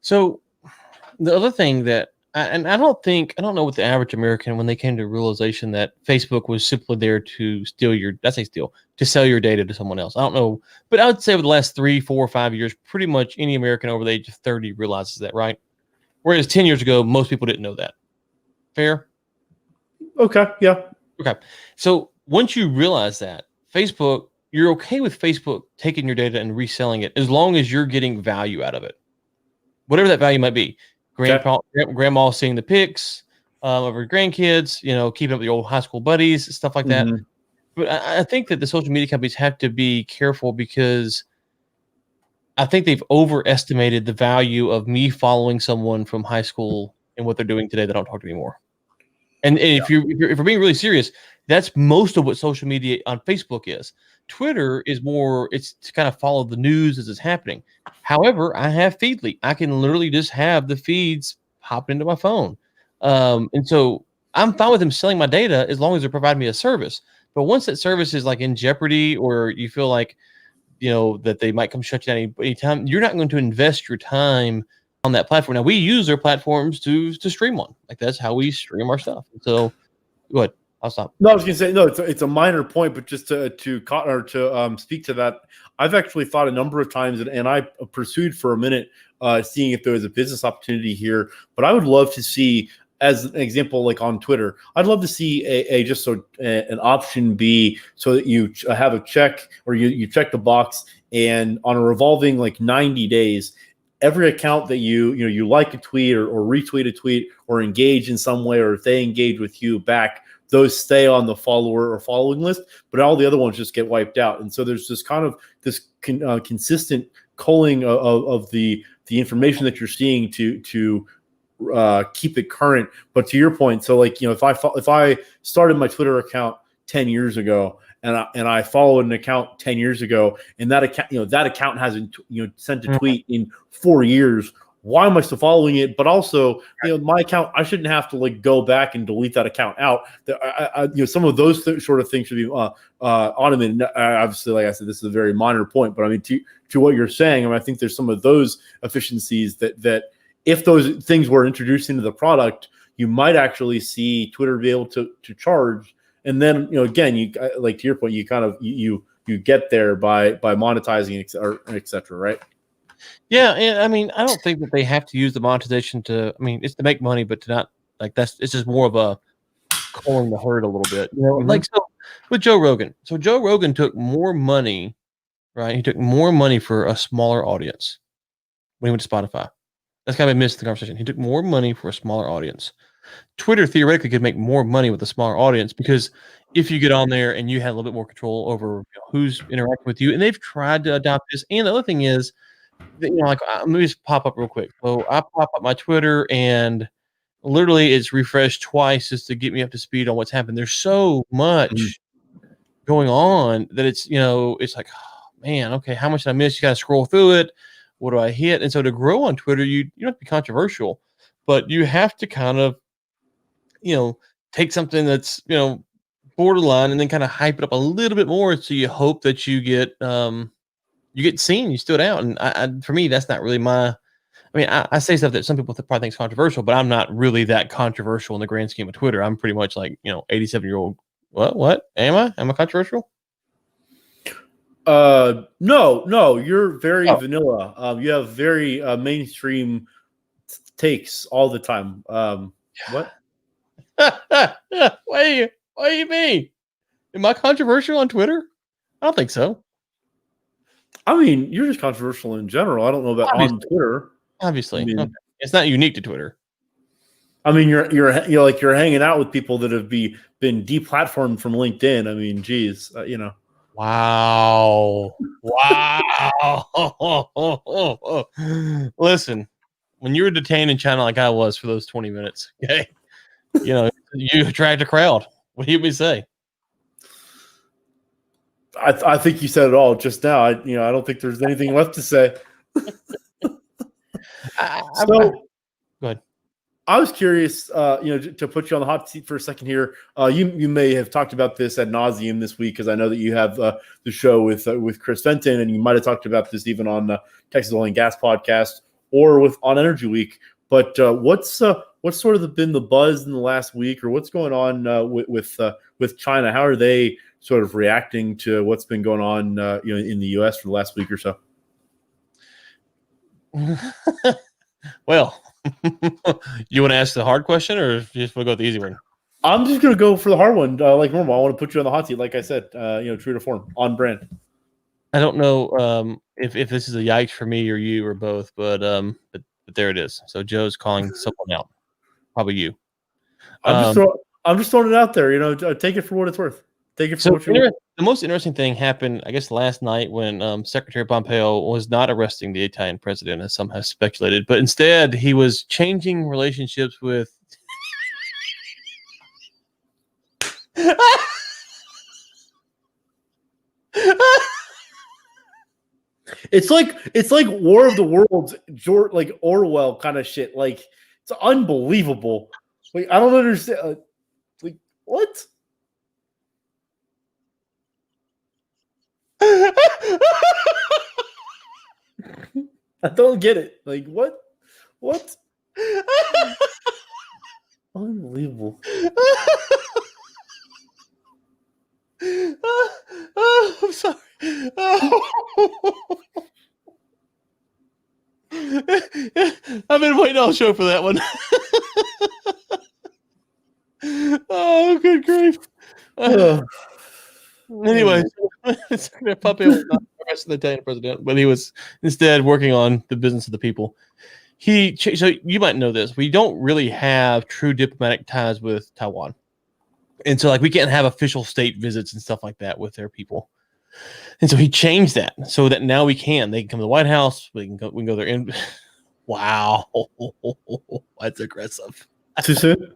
So the other thing that and I don't know what the average American, when they came to realization that Facebook was simply there to steal to sell your data to someone else. I don't know, but I would say over the last 3, 4, 5 years, pretty much any American over the age of 30 realizes that, right? Whereas 10 years ago, most people didn't know that. Fair? Okay. Yeah. Okay. So once you realize that, you're okay with Facebook taking your data and reselling it as long as you're getting value out of it, whatever that value might be. Grandma seeing the pics of her grandkids, keeping up with the old high school buddies, stuff like that. Mhm. But I think that the social media companies have to be careful, because I think they've overestimated the value of me following someone from high school and what they're doing today that don't talk to me anymore. And if we're being really serious, that's most of what social media on Facebook is. Twitter is more, it's to kind of follow the news as it's happening. However, I have Feedly. I can literally just have the feeds pop into my phone. And so I'm fine with them selling my data as long as they're providing me a service. But once that service is like in jeopardy, or you feel like, that they might come shut you down anytime, you're not going to invest your time on that platform. Now, we use their platforms to stream on. Like, that's how we stream our stuff. So, go ahead. I'll stop. No, I was going to say, no, it's a minor point, but just to speak to that, I've actually thought a number of times, and I pursued for a minute, seeing if there was a business opportunity here. But I would love to see, as an example, like on Twitter, I'd love to see an option be so that you have a check, or you check the box, and on a revolving like 90 days, every account that you like a tweet or retweet a tweet or engage in some way, or if they engage with you back, those stay on the follower or following list, but all the other ones just get wiped out. And so there's this kind of consistent culling of the information that you're seeing to keep it current. But to your point, so like, if I started my Twitter account 10 years ago, and I followed an account 10 years ago, and that account hasn't sent a tweet in 4 years, why am I still following it? But also, my account, I shouldn't have to like go back and delete that account out. Some of those sort of things should be automated. Obviously, like I said, this is a very minor point, but I mean, to what you're saying, I think there's some of those efficiencies that if those things were introduced into the product, you might actually see Twitter be able to charge. And then, again, you like, to your point, you kind of you get there by monetizing, et cetera, right? Yeah, and I mean, I don't think that they have to use the monetization it's to make money, but to not, like, it's just more of a culling the herd a little bit. Like, so with Joe Rogan. So Joe Rogan took more money, right? He took more money for a smaller audience when he went to Spotify. That's kind of missed the conversation. He took more money for a smaller audience. Twitter theoretically could make more money with a smaller audience, because if you get on there and you had a little bit more control over who's interacting with you, and they've tried to adopt this. And the other thing is, like, let me just pop up real quick. So I pop up my Twitter, and literally it's refreshed twice just to get me up to speed on what's happened. There's so much going on that it's like, oh, man, okay, how much did I miss? You got to scroll through it. What do I hit? And so to grow on Twitter, you don't have to be controversial, but you have to kind of, take something that's, borderline, and then kind of hype it up a little bit more. So you hope that you get seen, you stood out. And for me, that's not really I say stuff that some people probably think is controversial, but I'm not really that controversial in the grand scheme of Twitter. I'm pretty much like, 87-year-old. What am I? Am I controversial? No, you're very vanilla. You have very mainstream takes all the time. What? What do you mean? Am I controversial on Twitter? I don't think so. I mean, you're just controversial in general. I don't know about on Twitter. Obviously, okay. It's not unique to Twitter. I mean, you're hanging out with people that have been deplatformed from LinkedIn. I mean, geez, Wow. Listen, when you were detained in China like I was for those 20 minutes, okay, you attract a crowd. What do you say? I think you said it all just now. I don't think there's anything left to say. Go ahead. I was curious, to put you on the hot seat for a second here. You may have talked about this ad nauseum this week, because I know that you have the show with Chris Fenton, and you might have talked about this even on Texas Oil and Gas podcast or on Energy Week. But what's what's sort of been the buzz in the last week, or what's going on with China? How are they sort of reacting to what's been going on in the U.S. for the last week or so? Well, you want to ask the hard question, or you just want to go with the easy one? I'm just going to go for the hard one, like normal. I want to put you on the hot seat, like I said, true to form, on brand. I don't know if this is a yikes for me or you or both, but there it is. So Joe's calling someone out, probably you. I'm just throwing it out there. Take it for what it's worth. Take it for what you want. The most interesting thing happened, I guess, last night when Secretary Pompeo was not arresting the Italian president, as some have speculated, but instead he was changing relationships with. It's like War of the Worlds, like Orwell kind of shit. Like, it's unbelievable. Like, I don't understand. Like, what? I don't get it. Like, what? What? Unbelievable. I'm sorry. I've been waiting all show for that one. Oh, good grief. Anyway, Pompeo was not arresting the Italian president, but he was instead working on the business of the people. So you might know this. We don't really have true diplomatic ties with Taiwan. And so, like, we can't have official state visits and stuff like that with their people. And so he changed that so that now we can. They can come to the White House. We can go there. In wow, that's aggressive. Too soon?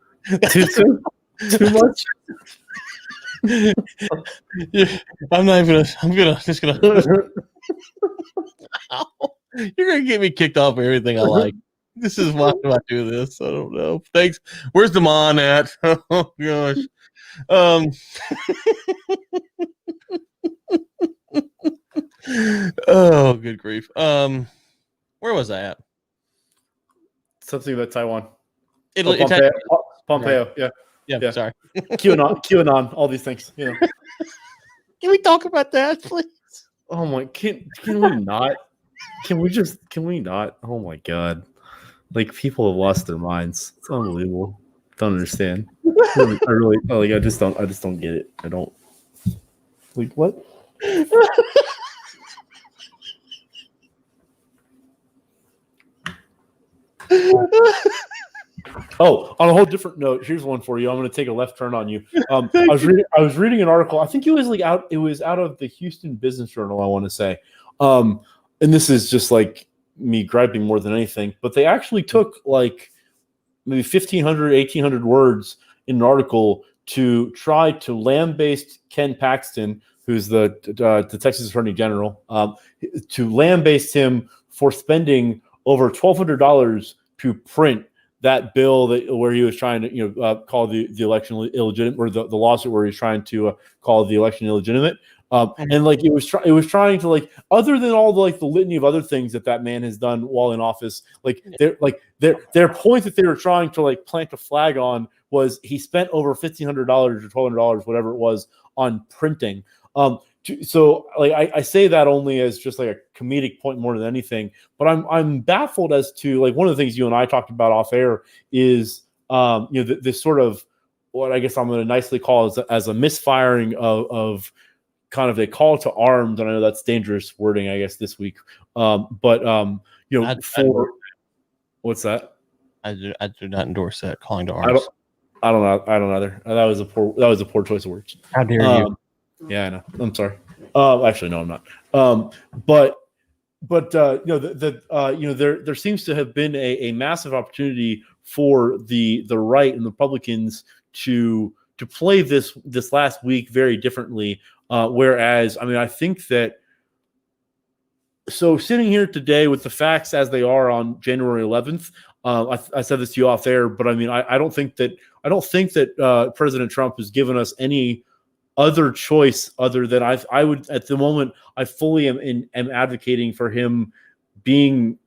Too soon? Too much? Yeah, I'm not even. Just gonna. You're gonna get me kicked off of everything I like. This is why do I do this? I don't know. Thanks. Where's the Mon at? Oh gosh. Oh, good grief. Where was I at? Something about Taiwan. Pompeo. Yeah. Yeah. Sorry. QAnon, all these things. Can we talk about that, please? Oh my! Can we not? Can we not? Oh my God! Like, people have lost their minds. It's unbelievable. Don't understand. I just don't get it. I don't. Like, what? Oh, on a whole different note, here's one for you. I'm going to take a left turn on you. I was reading an article. I think it was out of the Houston Business Journal, I want to say. And this is just like me griping more than anything, but they actually took like maybe 1,500, 1,800 words in an article to try to lambaste Ken Paxton, who's the Texas Attorney General, to lambaste him for spending over $1,200 to print that bill where he was trying to call the election illegitimate, or the lawsuit where he was trying to call the election illegitimate. And like it was trying to, like, other than all the litany of other things that man has done while in office, their point that they were trying to like plant a flag on was he spent over $1,500 or $1,200, whatever it was, on printing. So like I say that only as just like a comedic point more than anything, but I'm baffled as to, like, one of the things you and I talked about off air is this sort of what I guess I'm going to nicely call as a misfiring of kind of a call to arms, and I know that's dangerous wording, I guess, this week. What's that? I do not endorse that, calling to arms. I don't know either. That was a poor choice of words. How dare you? Yeah, I know. I'm sorry. Actually, no, I'm not. There seems to have been a massive opportunity for the right and the Republicans to play this last week very differently. Whereas, I mean, I think that, so sitting here today with the facts as they are on January 11th, I said this to you off air, but I mean, I don't think that President Trump has given us any other choice other than I would, at the moment, I fully am advocating for him being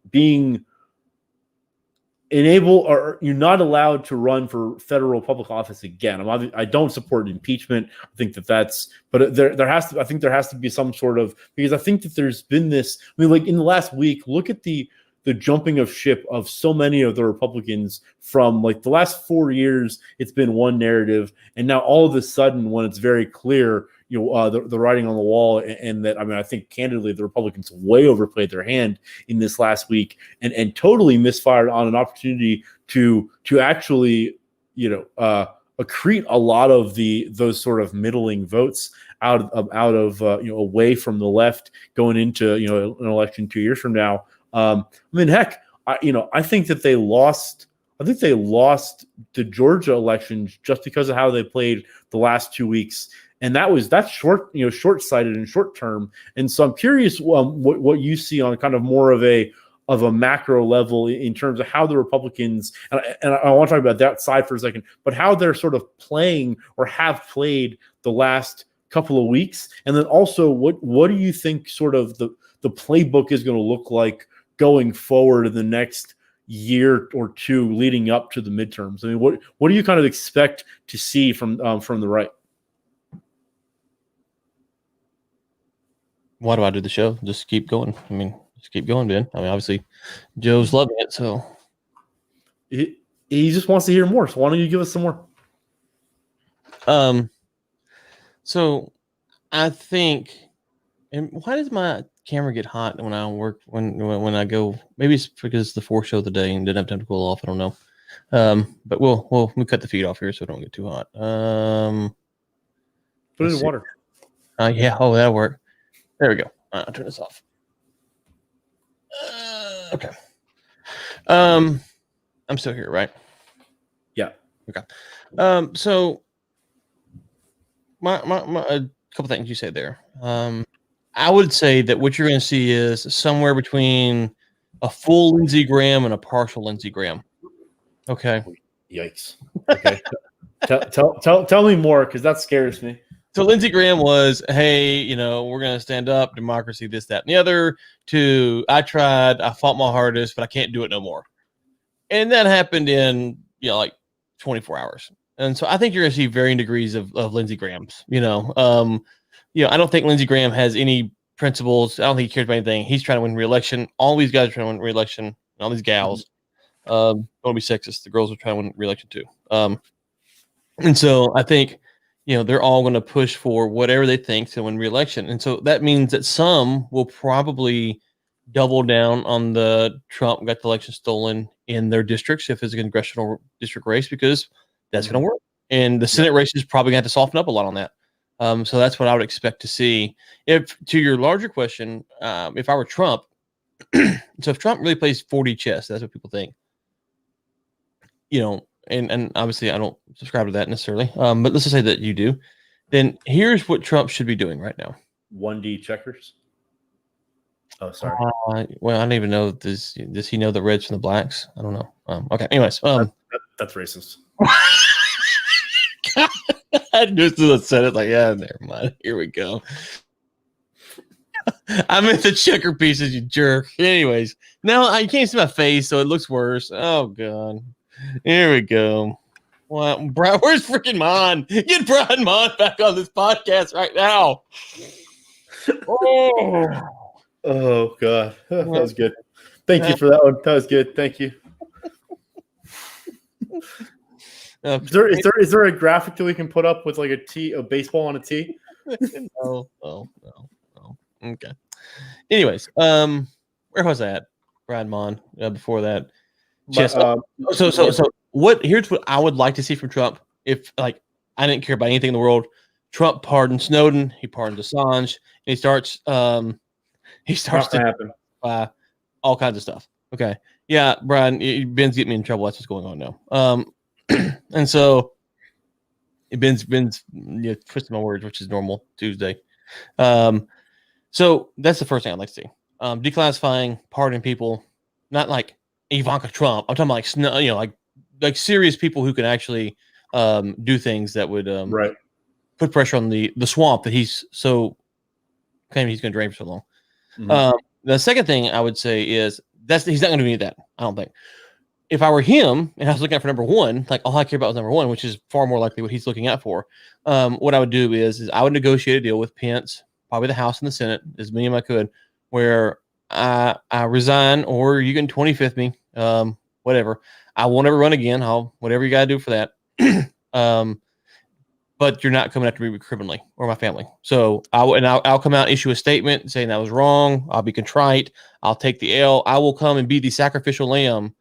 enable, or you're not allowed to run for federal public office again. I don't support impeachment. I think that's, but there has to, I think there has to be some sort of, because I think that there's been this, I mean, like in the last week, look at the jumping of ship of so many of the Republicans from like the last 4 years. It's been one narrative, and now all of a sudden, when it's very clear, the writing on the wall, and that, I mean, I think candidly the Republicans way overplayed their hand in this last week, and totally misfired on an opportunity to actually accrete a lot of those sort of middling votes out of away from the left going into an election 2 years from now. I mean, heck, I think that they lost. I think they lost the Georgia elections just because of how they played the last 2 weeks, and that's short-sighted and short-term. And so I'm curious what you see on kind of more of a macro level in terms of how the Republicans, and I want to talk about that side for a second, but how they're sort of playing or have played the last couple of weeks, and then also what do you think sort of the playbook is going to look like going forward in the next year or two leading up to the midterms? I mean, what do you kind of expect to see from the right? Why do I do the show? Just keep going. I mean, just keep going, Ben. I mean, obviously, Joe's loving it, so he just wants to hear more. So why don't you give us some more? So I think, and why does my camera get hot when I work when I go? Maybe it's because it's the fourth show of the day and didn't have time to cool off. I don't know. But we'll cut the feed off here so it don't get too hot. Put it in water. Yeah. Oh, that'll work. There we go. I'll turn this off. Okay. I'm still here, right? Yeah. Okay. So my a couple things you said there. I would say that what you're going to see is somewhere between a full Lindsey Graham and a partial Lindsey Graham. Okay. Yikes. Okay. tell me more, because that scares me. So Lindsey Graham was, hey, we're going to stand up, democracy, this, that, and the other. To, I tried, I fought my hardest, but I can't do it no more. And that happened in, like 24 hours. And so I think you're going to see varying degrees of Lindsey Grahams. I don't think Lindsey Graham has any principles. I don't think he cares about anything. He's trying to win re-election. All these guys are trying to win re-election. And all these gals. Don't be sexist. The girls are trying to win re-election too. And so I think, they're all going to push for whatever they think to win re-election. And so that means that some will probably double down on the Trump got the election stolen in their districts if it's a congressional district race, because that's going to work. And the Senate race is probably going to have to soften up a lot on that. So that's what I would expect to see. If, to your larger question, if I were Trump, so if Trump really plays 4D chess, that's what people think, and obviously I don't subscribe to that necessarily, but let's just say that you do, then here's what Trump should be doing right now. 1D checkers. Oh, sorry. Well, I don't even know. Does he know the reds from the blacks? I don't know. Okay. Anyways, that's racist. I just said it like, yeah, never mind. Here we go. I meant the checker pieces, you jerk. Anyways, now I can't see my face, so it looks worse. Oh god. Here we go. Well, where's freaking Mon? Get Brian Mon back on this podcast right now. Oh god, that was good. Thank you for that one. That was good. Thank you. Is there a graphic that we can put up with like a baseball on a tee? No. Okay. Anyways, where was I at? Brian Mon. Before that. So here's what I would like to see from Trump. If I didn't care about anything in the world, Trump pardoned Snowden, he pardoned Assange, and he starts to happen. All kinds of stuff. Okay. Yeah, Brian, Ben's getting me in trouble. That's what's going on now. And so Ben's twisting my words, which is normal Tuesday. So that's the first thing I'd like to see. Declassifying, pardoning people, not like Ivanka Trump. I'm talking about like serious people who can actually do things that would put pressure on the swamp that he's so claiming he's going to drain for so long. The second thing I would say is he's not going to do any of that. I don't think. if I were him and I was looking out for number one, like all I care about was number one, which is far more likely what he's looking out for. What I would do is I would negotiate a deal with Pence, probably the House and the Senate, as many as I could, where I resign or you can 25th me, whatever. I won't ever run again. Whatever you got to do for that. But you're not coming after me criminally or my family. So I'll come out and issue a statement saying that was wrong. I'll be contrite. I'll take the L. I will come and be the sacrificial lamb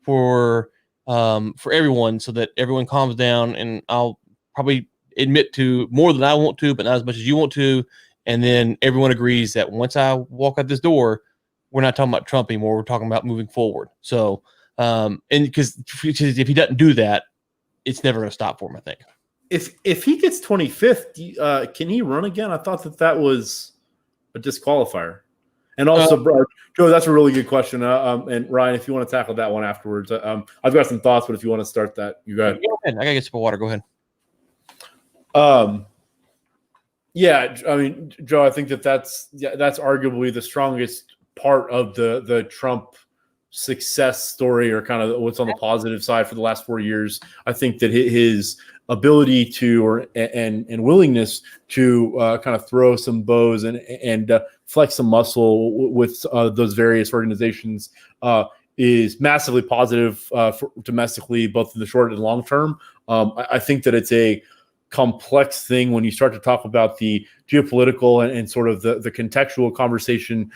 for everyone, so that everyone calms down, and I'll probably admit to more than I want to, but not as much as you want to. And then everyone agrees that once I walk out this door, we're not talking about Trump anymore. We're talking about moving forward. So, and because if he doesn't do that, it's never going to stop for him, I think. If he gets 25th, can he run again? I thought that was a disqualifier. And also, Joe, that's a really good question. And Ryan, if you want to tackle that one afterwards, I've got some thoughts, but if you want to start that, you go ahead. I gotta get some water. Go ahead. Yeah, I mean, Joe, I think that's arguably the strongest part of the Trump success story, or kind of what's on the positive side for the last 4 years. I think that his ability to and willingness to kind of throw some bows and flex some muscle with those various organizations is massively positive for domestically, both in the short and long term. I think that it's a complex thing when you start to talk about the geopolitical and sort of the contextual conversation,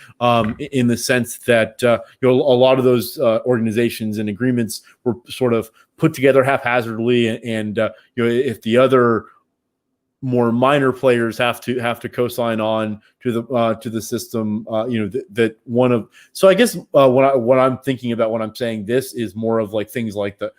in the sense that a lot of those organizations and agreements were sort of put together haphazardly, and if the other more minor players have to co-sign on to the system, that one of. So I guess what I'm thinking about when I'm saying this is more of like things like the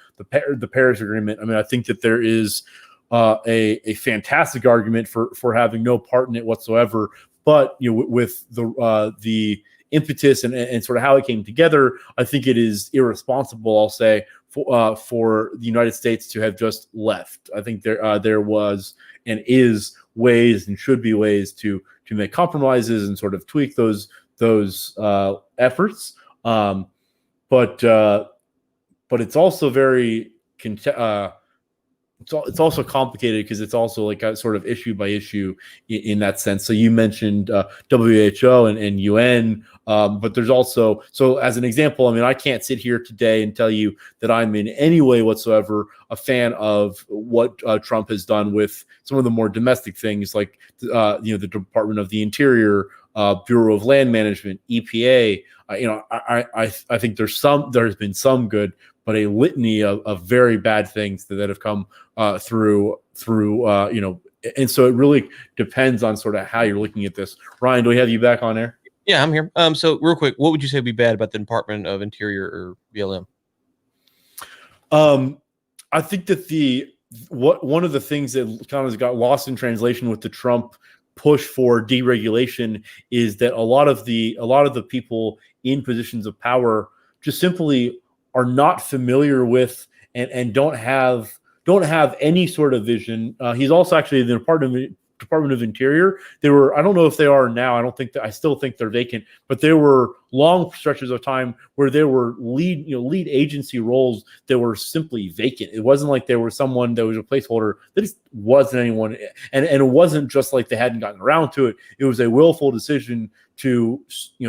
Paris Agreement. I mean, I think that there is a fantastic argument for having no part in it whatsoever, but with the impetus and sort of how it came together, I think it is irresponsible, I'll say, for the United States to have just left. I think there was and is ways and should be ways to make compromises and sort of tweak those efforts, but it's also very it's also complicated because it's also like a sort of issue by issue in that sense. So you mentioned WHO and UN, but there's also, so as an example, I mean, I can't sit here today and tell you that I'm in any way whatsoever a fan of what Trump has done with some of the more domestic things, like the Department of the Interior, Bureau of Land Management, EPA. I think there's been some good, but a litany of very bad things that have come through, and so it really depends on sort of how you're looking at this. Ryan, do we have you back on air? Yeah, I'm here. So real quick, what would you say would be bad about the Department of Interior or BLM? I think that one of the things that kind of got lost in translation with the Trump push for deregulation is that a lot of the people in positions of power just simply are not familiar with and don't have any sort of vision. He's also actually the Department of Interior. They were, I don't know if they are now. I still think they're vacant, but there were long stretches of time where there were lead agency roles that were simply vacant. It wasn't like there was someone that was a placeholder. There just wasn't anyone. And it wasn't just like they hadn't gotten around to it. It was a willful decision to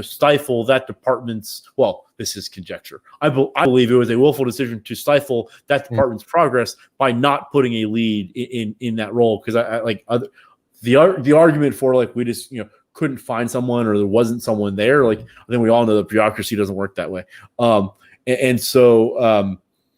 stifle that department's, well, this is conjecture. I believe it was a willful decision to stifle that department's progress by not putting a lead in that role. Because the argument for like we just couldn't find someone or there wasn't someone there. Like I think we all know that bureaucracy doesn't work that way. So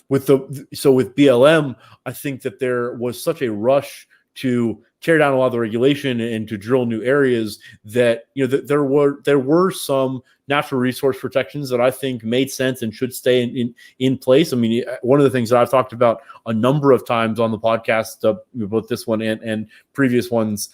with BLM, I think that there was such a rush to tear down a lot of the regulation and to drill new areas that there were some natural resource protections that I think made sense and should stay in place. I mean, one of the things that I've talked about a number of times on the podcast, both this one and previous ones,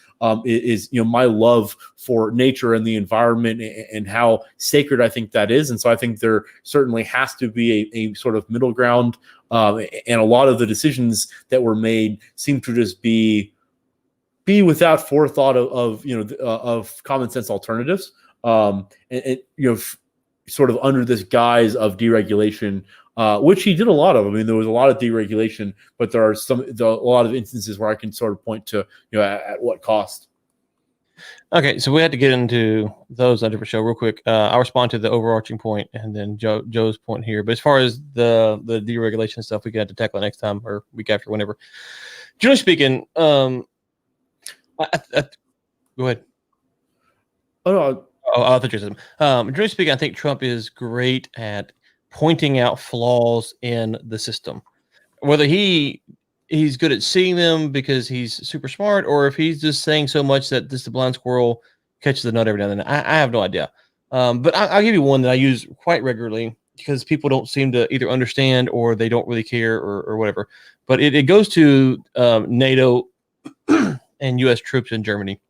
is my love for nature and the environment and how sacred I think that is. And so I think there certainly has to be a sort of middle ground. And a lot of the decisions that were made seem to just be without forethought of common sense alternatives. sort of under this guise of deregulation, which he did a lot of. I mean, there was a lot of deregulation, but there are a lot of instances where I can sort of point to, at what cost. Okay, so we had to get into those on a different show real quick. I'll respond to the overarching point and then Joe's point here. But as far as the deregulation stuff, we got to tackle it next time or week after, whenever. Generally speaking, go ahead. Oh, no. I thought you said generally speaking, I think Trump is great at pointing out flaws in the system. Whether he's good at seeing them because he's super smart, or if he's just saying so much that just the blind squirrel catches the nut every now and then. I have no idea. But I'll give you one that I use quite regularly because people don't seem to either understand or they don't really care or whatever. But it goes to NATO and U.S. troops in Germany.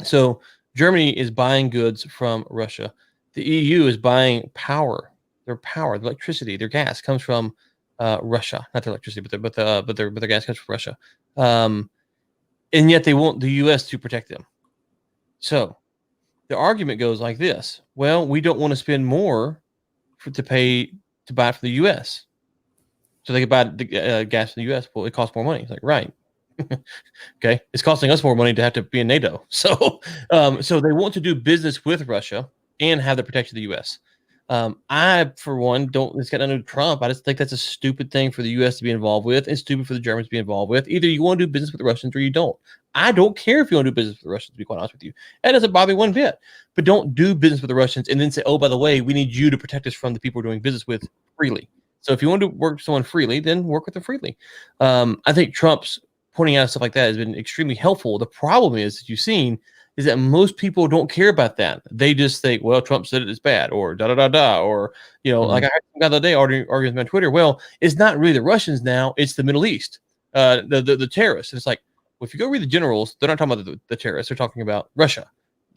So Germany is buying goods from Russia. The EU is buying power. Their power, their electricity, their gas comes from Russia. Not their electricity, but their gas comes from Russia. And yet they want the U.S. to protect them. So the argument goes like this: well, we don't want to spend more to buy it from the U.S. So they could buy the gas from the U.S. Well, it costs more money. It's like, right. Okay, it's costing us more money to have to be in NATO. So they want to do business with Russia and have the protection of the U.S. I, for one, it's got nothing to do with Trump. I just think that's a stupid thing for the U.S. to be involved with and stupid for the Germans to be involved with. Either you want to do business with the Russians or you don't. I don't care if you want to do business with the Russians, to be quite honest with you. That doesn't bother me one bit. But don't do business with the Russians and then say, oh, by the way, we need you to protect us from the people we're doing business with freely. So if you want to work with someone freely, then work with them freely. I think Trump's pointing out stuff like that has been extremely helpful. The problem is, that you've seen, is that most people don't care about that. They just think, well, Trump said it's bad, or da-da-da-da, or, like I heard the other day arguing on Twitter, well, it's not really the Russians now, it's the Middle East, the terrorists. And it's like, well, if you go read the generals, they're not talking about the terrorists, they're talking about Russia.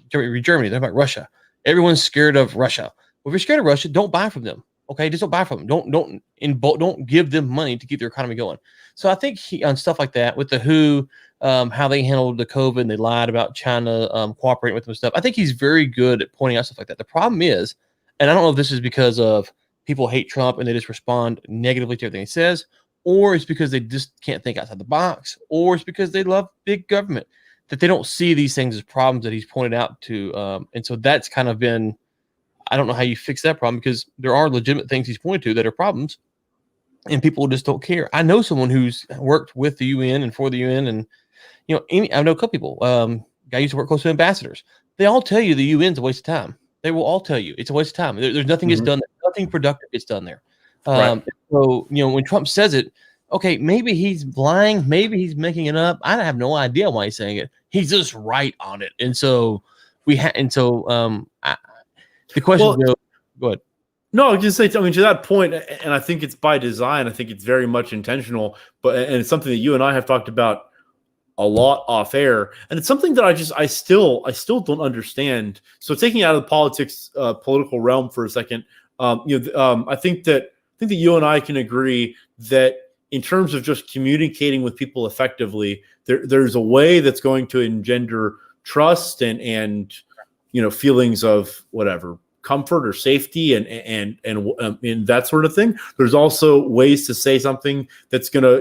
Germany, they're talking about Russia. Everyone's scared of Russia. Well, if you're scared of Russia, don't buy from them. Okay, just don't buy from them. Don't give them money to keep their economy going. So I think on stuff like that with the WHO, how they handled the COVID, and they lied about China cooperating with them and stuff. I think he's very good at pointing out stuff like that. The problem is, and I don't know if this is because of people hate Trump and they just respond negatively to everything he says, or it's because they just can't think outside the box, or it's because they love big government, that they don't see these things as problems that he's pointed out to. And so that's kind of been, I don't know how you fix that problem, because there are legitimate things he's pointed to that are problems, and people just don't care. I know someone who's worked with the UN and for the UN, and I know a couple people. Guy used to work close to ambassadors. They all tell you the UN's a waste of time. They will all tell you it's a waste of time. There's nothing gets done. Nothing productive gets done there. Right. So when Trump says it, okay, maybe he's lying, maybe he's making it up. I have no idea why he's saying it. He's just right on it, and so the question goes. Go ahead. No, I was just say, to that point, and I think it's by design. I think it's very much intentional, and it's something that you and I have talked about a lot off air, and it's something that I still don't understand. So taking it out of the political realm for a second, I think that you and I can agree that in terms of just communicating with people effectively, there's a way that's going to engender trust and feelings of whatever, comfort or safety and that sort of thing. There's also ways to say something that's going to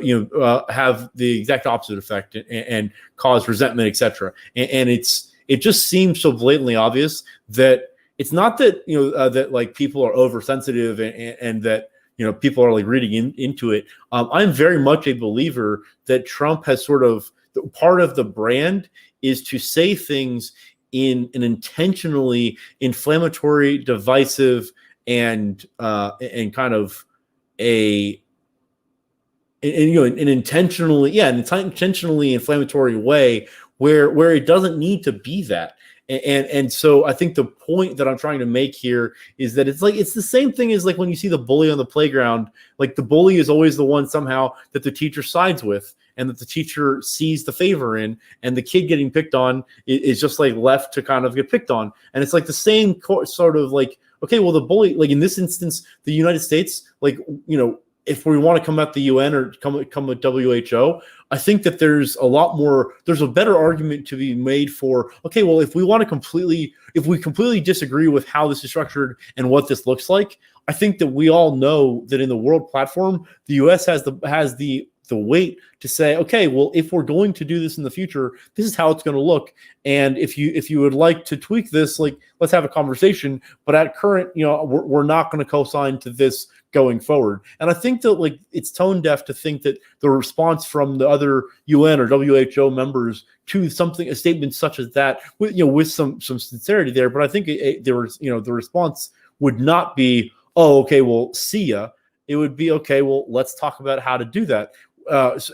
have the exact opposite effect and cause resentment, etc. And it just seems so blatantly obvious that it's not that that like people are oversensitive and that people are like reading into it. I'm very much a believer that Trump has sort of part of the brand is to say things in an intentionally inflammatory, divisive, and kind of an intentionally inflammatory way where it doesn't need to be that. And so I think the point that I'm trying to make here is that it's the same thing as like when you see the bully on the playground. Like the bully is always the one somehow that the teacher sides with, and that the teacher sees the favor in, and the kid getting picked on is just like left to kind of get picked on. And it's like the same sort of like, okay, well, the bully, like in this instance, the United States, like, if we want to come at the UN or come at WHO, I think that there's a better argument to be made for, okay, well, if we completely disagree with how this is structured and what this looks like, I think that we all know that in the world platform, the US has the weight to say, okay, well, if we're going to do this in the future, this is how it's going to look. And if you would like to tweak this, like, let's have a conversation. But at current, we're not going to co-sign to this going forward. And I think that, like, it's tone deaf to think that the response from the other UN or WHO members to a statement such as that, with some sincerity there. But I think the response would not be, oh, okay, well, see ya. It would be, okay, well, let's talk about how to do that.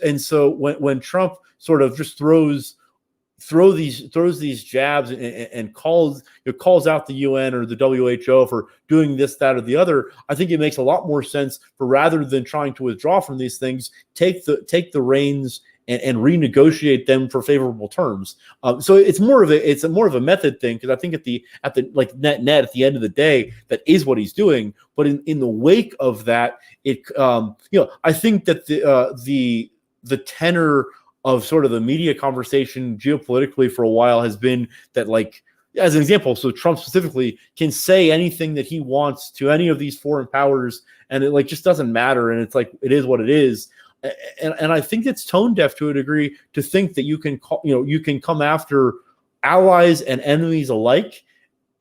And so when Trump sort of just throws these jabs and calls out the UN or the WHO for doing this, that, or the other, I think it makes a lot more sense for, rather than trying to withdraw from these things, take the reins and renegotiate them for favorable terms. So it's more of a method thing, because I think at the like net at the end of the day, that is what he's doing. But in the wake of that, I think that the tenor of sort of the media conversation geopolitically for a while has been that, like, as an example, so Trump specifically can say anything that he wants to any of these foreign powers, and it, like, just doesn't matter, and it's like, it is what it is. And I think it's tone deaf to a degree to think that you can come after allies and enemies alike,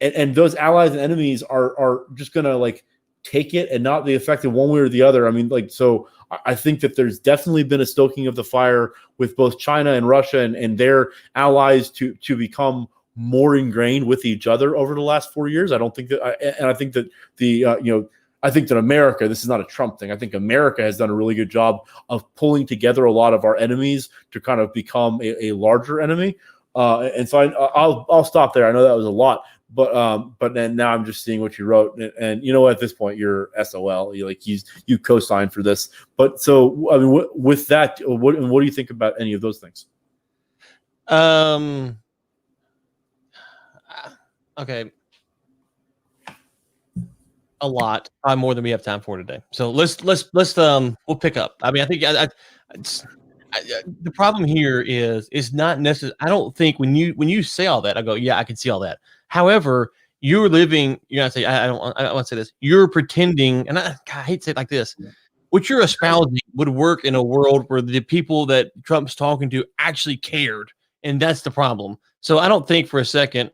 and those allies and enemies are just gonna, like, take it and not be affected one way or the other. I mean, like, so I think that there's definitely been a stoking of the fire with both China and Russia and their allies to become more ingrained with each other over the last 4 years. I don't think that, I think that I think that America, this is not a Trump thing, I think America has done a really good job of pulling together a lot of our enemies to kind of become a larger enemy. And so I'll stop there. I know that was a lot, but then now I'm just seeing what you wrote, and at this point you're SOL. You co-signed for this. But so, I mean, with that, what do you think about any of those things? Okay. A lot, more than we have time for today. So let's we'll pick up. I mean, I think the problem here is it's not necessary. I don't think when you say all that, I go, yeah, I can see all that. However, you're living. You're not saying I don't want to say this. You're pretending, and I hate to say it like this. What you're espousing would work in a world where the people that Trump's talking to actually cared, and that's the problem. So I don't think for a second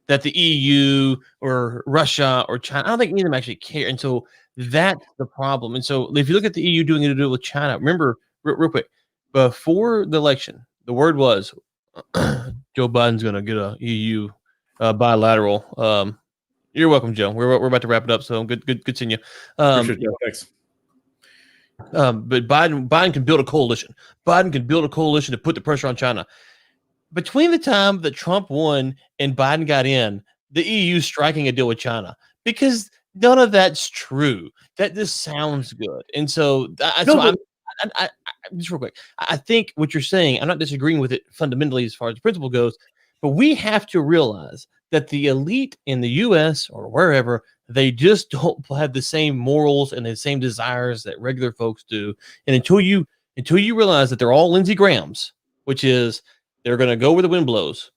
that the EU or Russia or China, I don't think any of them actually care. And so that's the problem. And so if you look at the EU doing it with China, remember, real quick, before the election, the word was Joe Biden's going to get a EU bilateral. You're welcome, Joe. We're about to wrap it up. So good seeing you. Appreciate you. Thanks. But Biden can build a coalition. Biden can build a coalition to put the pressure on China. Between the time that Trump won and Biden got in, the EU striking a deal with China, because none of that's true. That just sounds good. And so, I just real quick, I think what you're saying, I'm not disagreeing with it fundamentally as far as the principle goes, but we have to realize that the elite in the U.S. or wherever, they just don't have the same morals and the same desires that regular folks do. And until you realize that they're all Lindsey Grahams, which is they're going to go where the wind blows,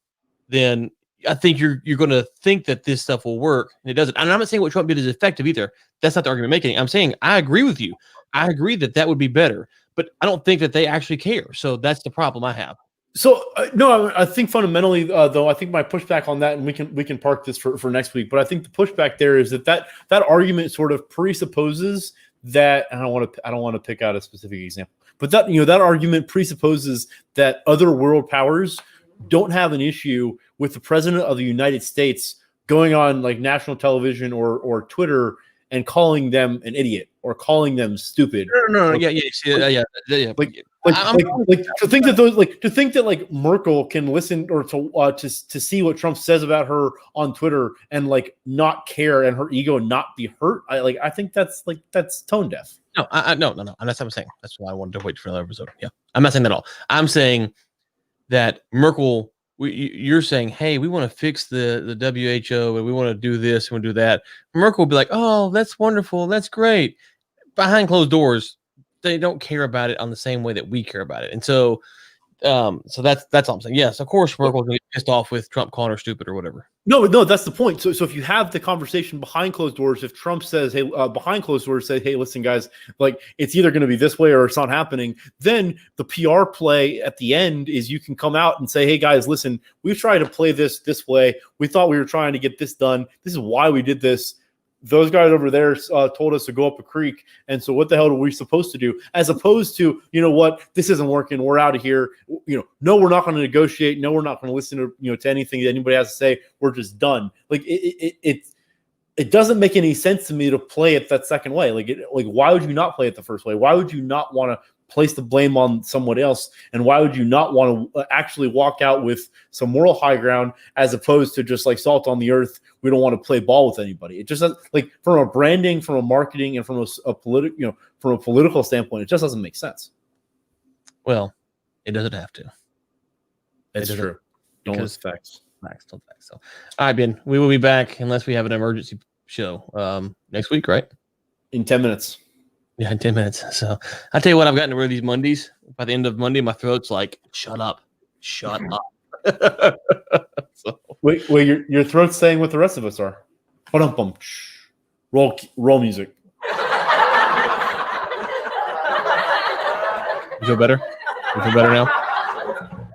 then I think you're going to think that this stuff will work, and it doesn't. And I'm not saying what Trump did is effective either. That's not the argument I'm making. I'm saying I agree with you. I agree that would be better, but I don't think that they actually care. So that's the problem I have. So no, I think fundamentally, though, I think my pushback on that, and we can park this for next week. But I think the pushback there is that argument sort of presupposes that, and I don't want to pick out a specific example, but that argument presupposes that other world powers don't have an issue with the president of the United States going on, like, national television or Twitter and calling them an idiot or calling them stupid. No, yeah. To think that Merkel can listen or to see what Trump says about her on Twitter and, like, not care and her ego not be hurt. I think that's tone deaf. No, no. That's what I'm saying. That's why I wanted to wait for another episode. Yeah, I'm not saying that at all. I'm saying that Merkel, you're saying, hey, we want to fix the WHO and we want to do this and we do that. Merkel will be like, oh, that's wonderful, that's great. behind closed doors, they don't care about it on the same way that we care about it. And so that's all I'm saying. Yes, of course, Merkel's gonna get pissed off with Trump calling her stupid or whatever. No, that's the point. So if you have the conversation behind closed doors, if Trump says, hey, behind closed doors, say, hey, listen, guys, like it's either going to be this way or it's not happening, then the PR play at the end is you can come out and say, hey, guys, listen, we've tried to play this way. We thought we were trying to get this done. This is why we did this. Those guys over there told us to go up a creek. And so what the hell are we supposed to do? As opposed to, you know what, this isn't working. We're out of here. No, we're not going to negotiate. No, we're not going to listen to, to anything that anybody has to say. We're just done. Like it doesn't make any sense to me to play it that second way. Like why would you not play it the first way? Why would you not want to place the blame on someone else? And why would you not want to actually walk out with some moral high ground as opposed to just like salt on the earth? We don't want to play ball with anybody. It just like from a branding, from a marketing, and from a political, from a political standpoint, it just doesn't make sense. Well, it doesn't have to. That's true. Don't list facts. Don't facts. So, all right, Ben, we will be back unless we have an emergency show next week, right? In 10 minutes. Yeah, in 10 minutes. So I'll tell you what, I've gotten to wear these Mondays. By the end of Monday, my throat's like, shut up. So. Wait, your throat's saying what the rest of us are. Roll music. You feel better? You feel better now?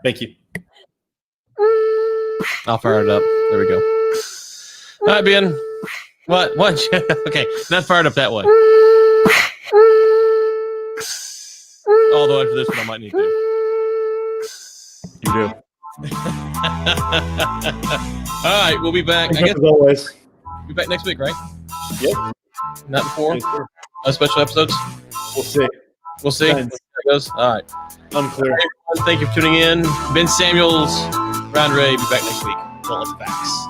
Thank you. I'll fire it up. There we go. All right, Ben. What? Okay, not fired up that way. Although after this one, I might need to. You do. All right, we'll be back. I guess as always. We'll be back next week, right? Yep. Not before? Sure. No special episodes? We'll see. We'll see. How it goes. All right. Unclear. All right, thank you for tuning in. Ben Samuels, Ryan Ray, be back next week. Well, it's facts.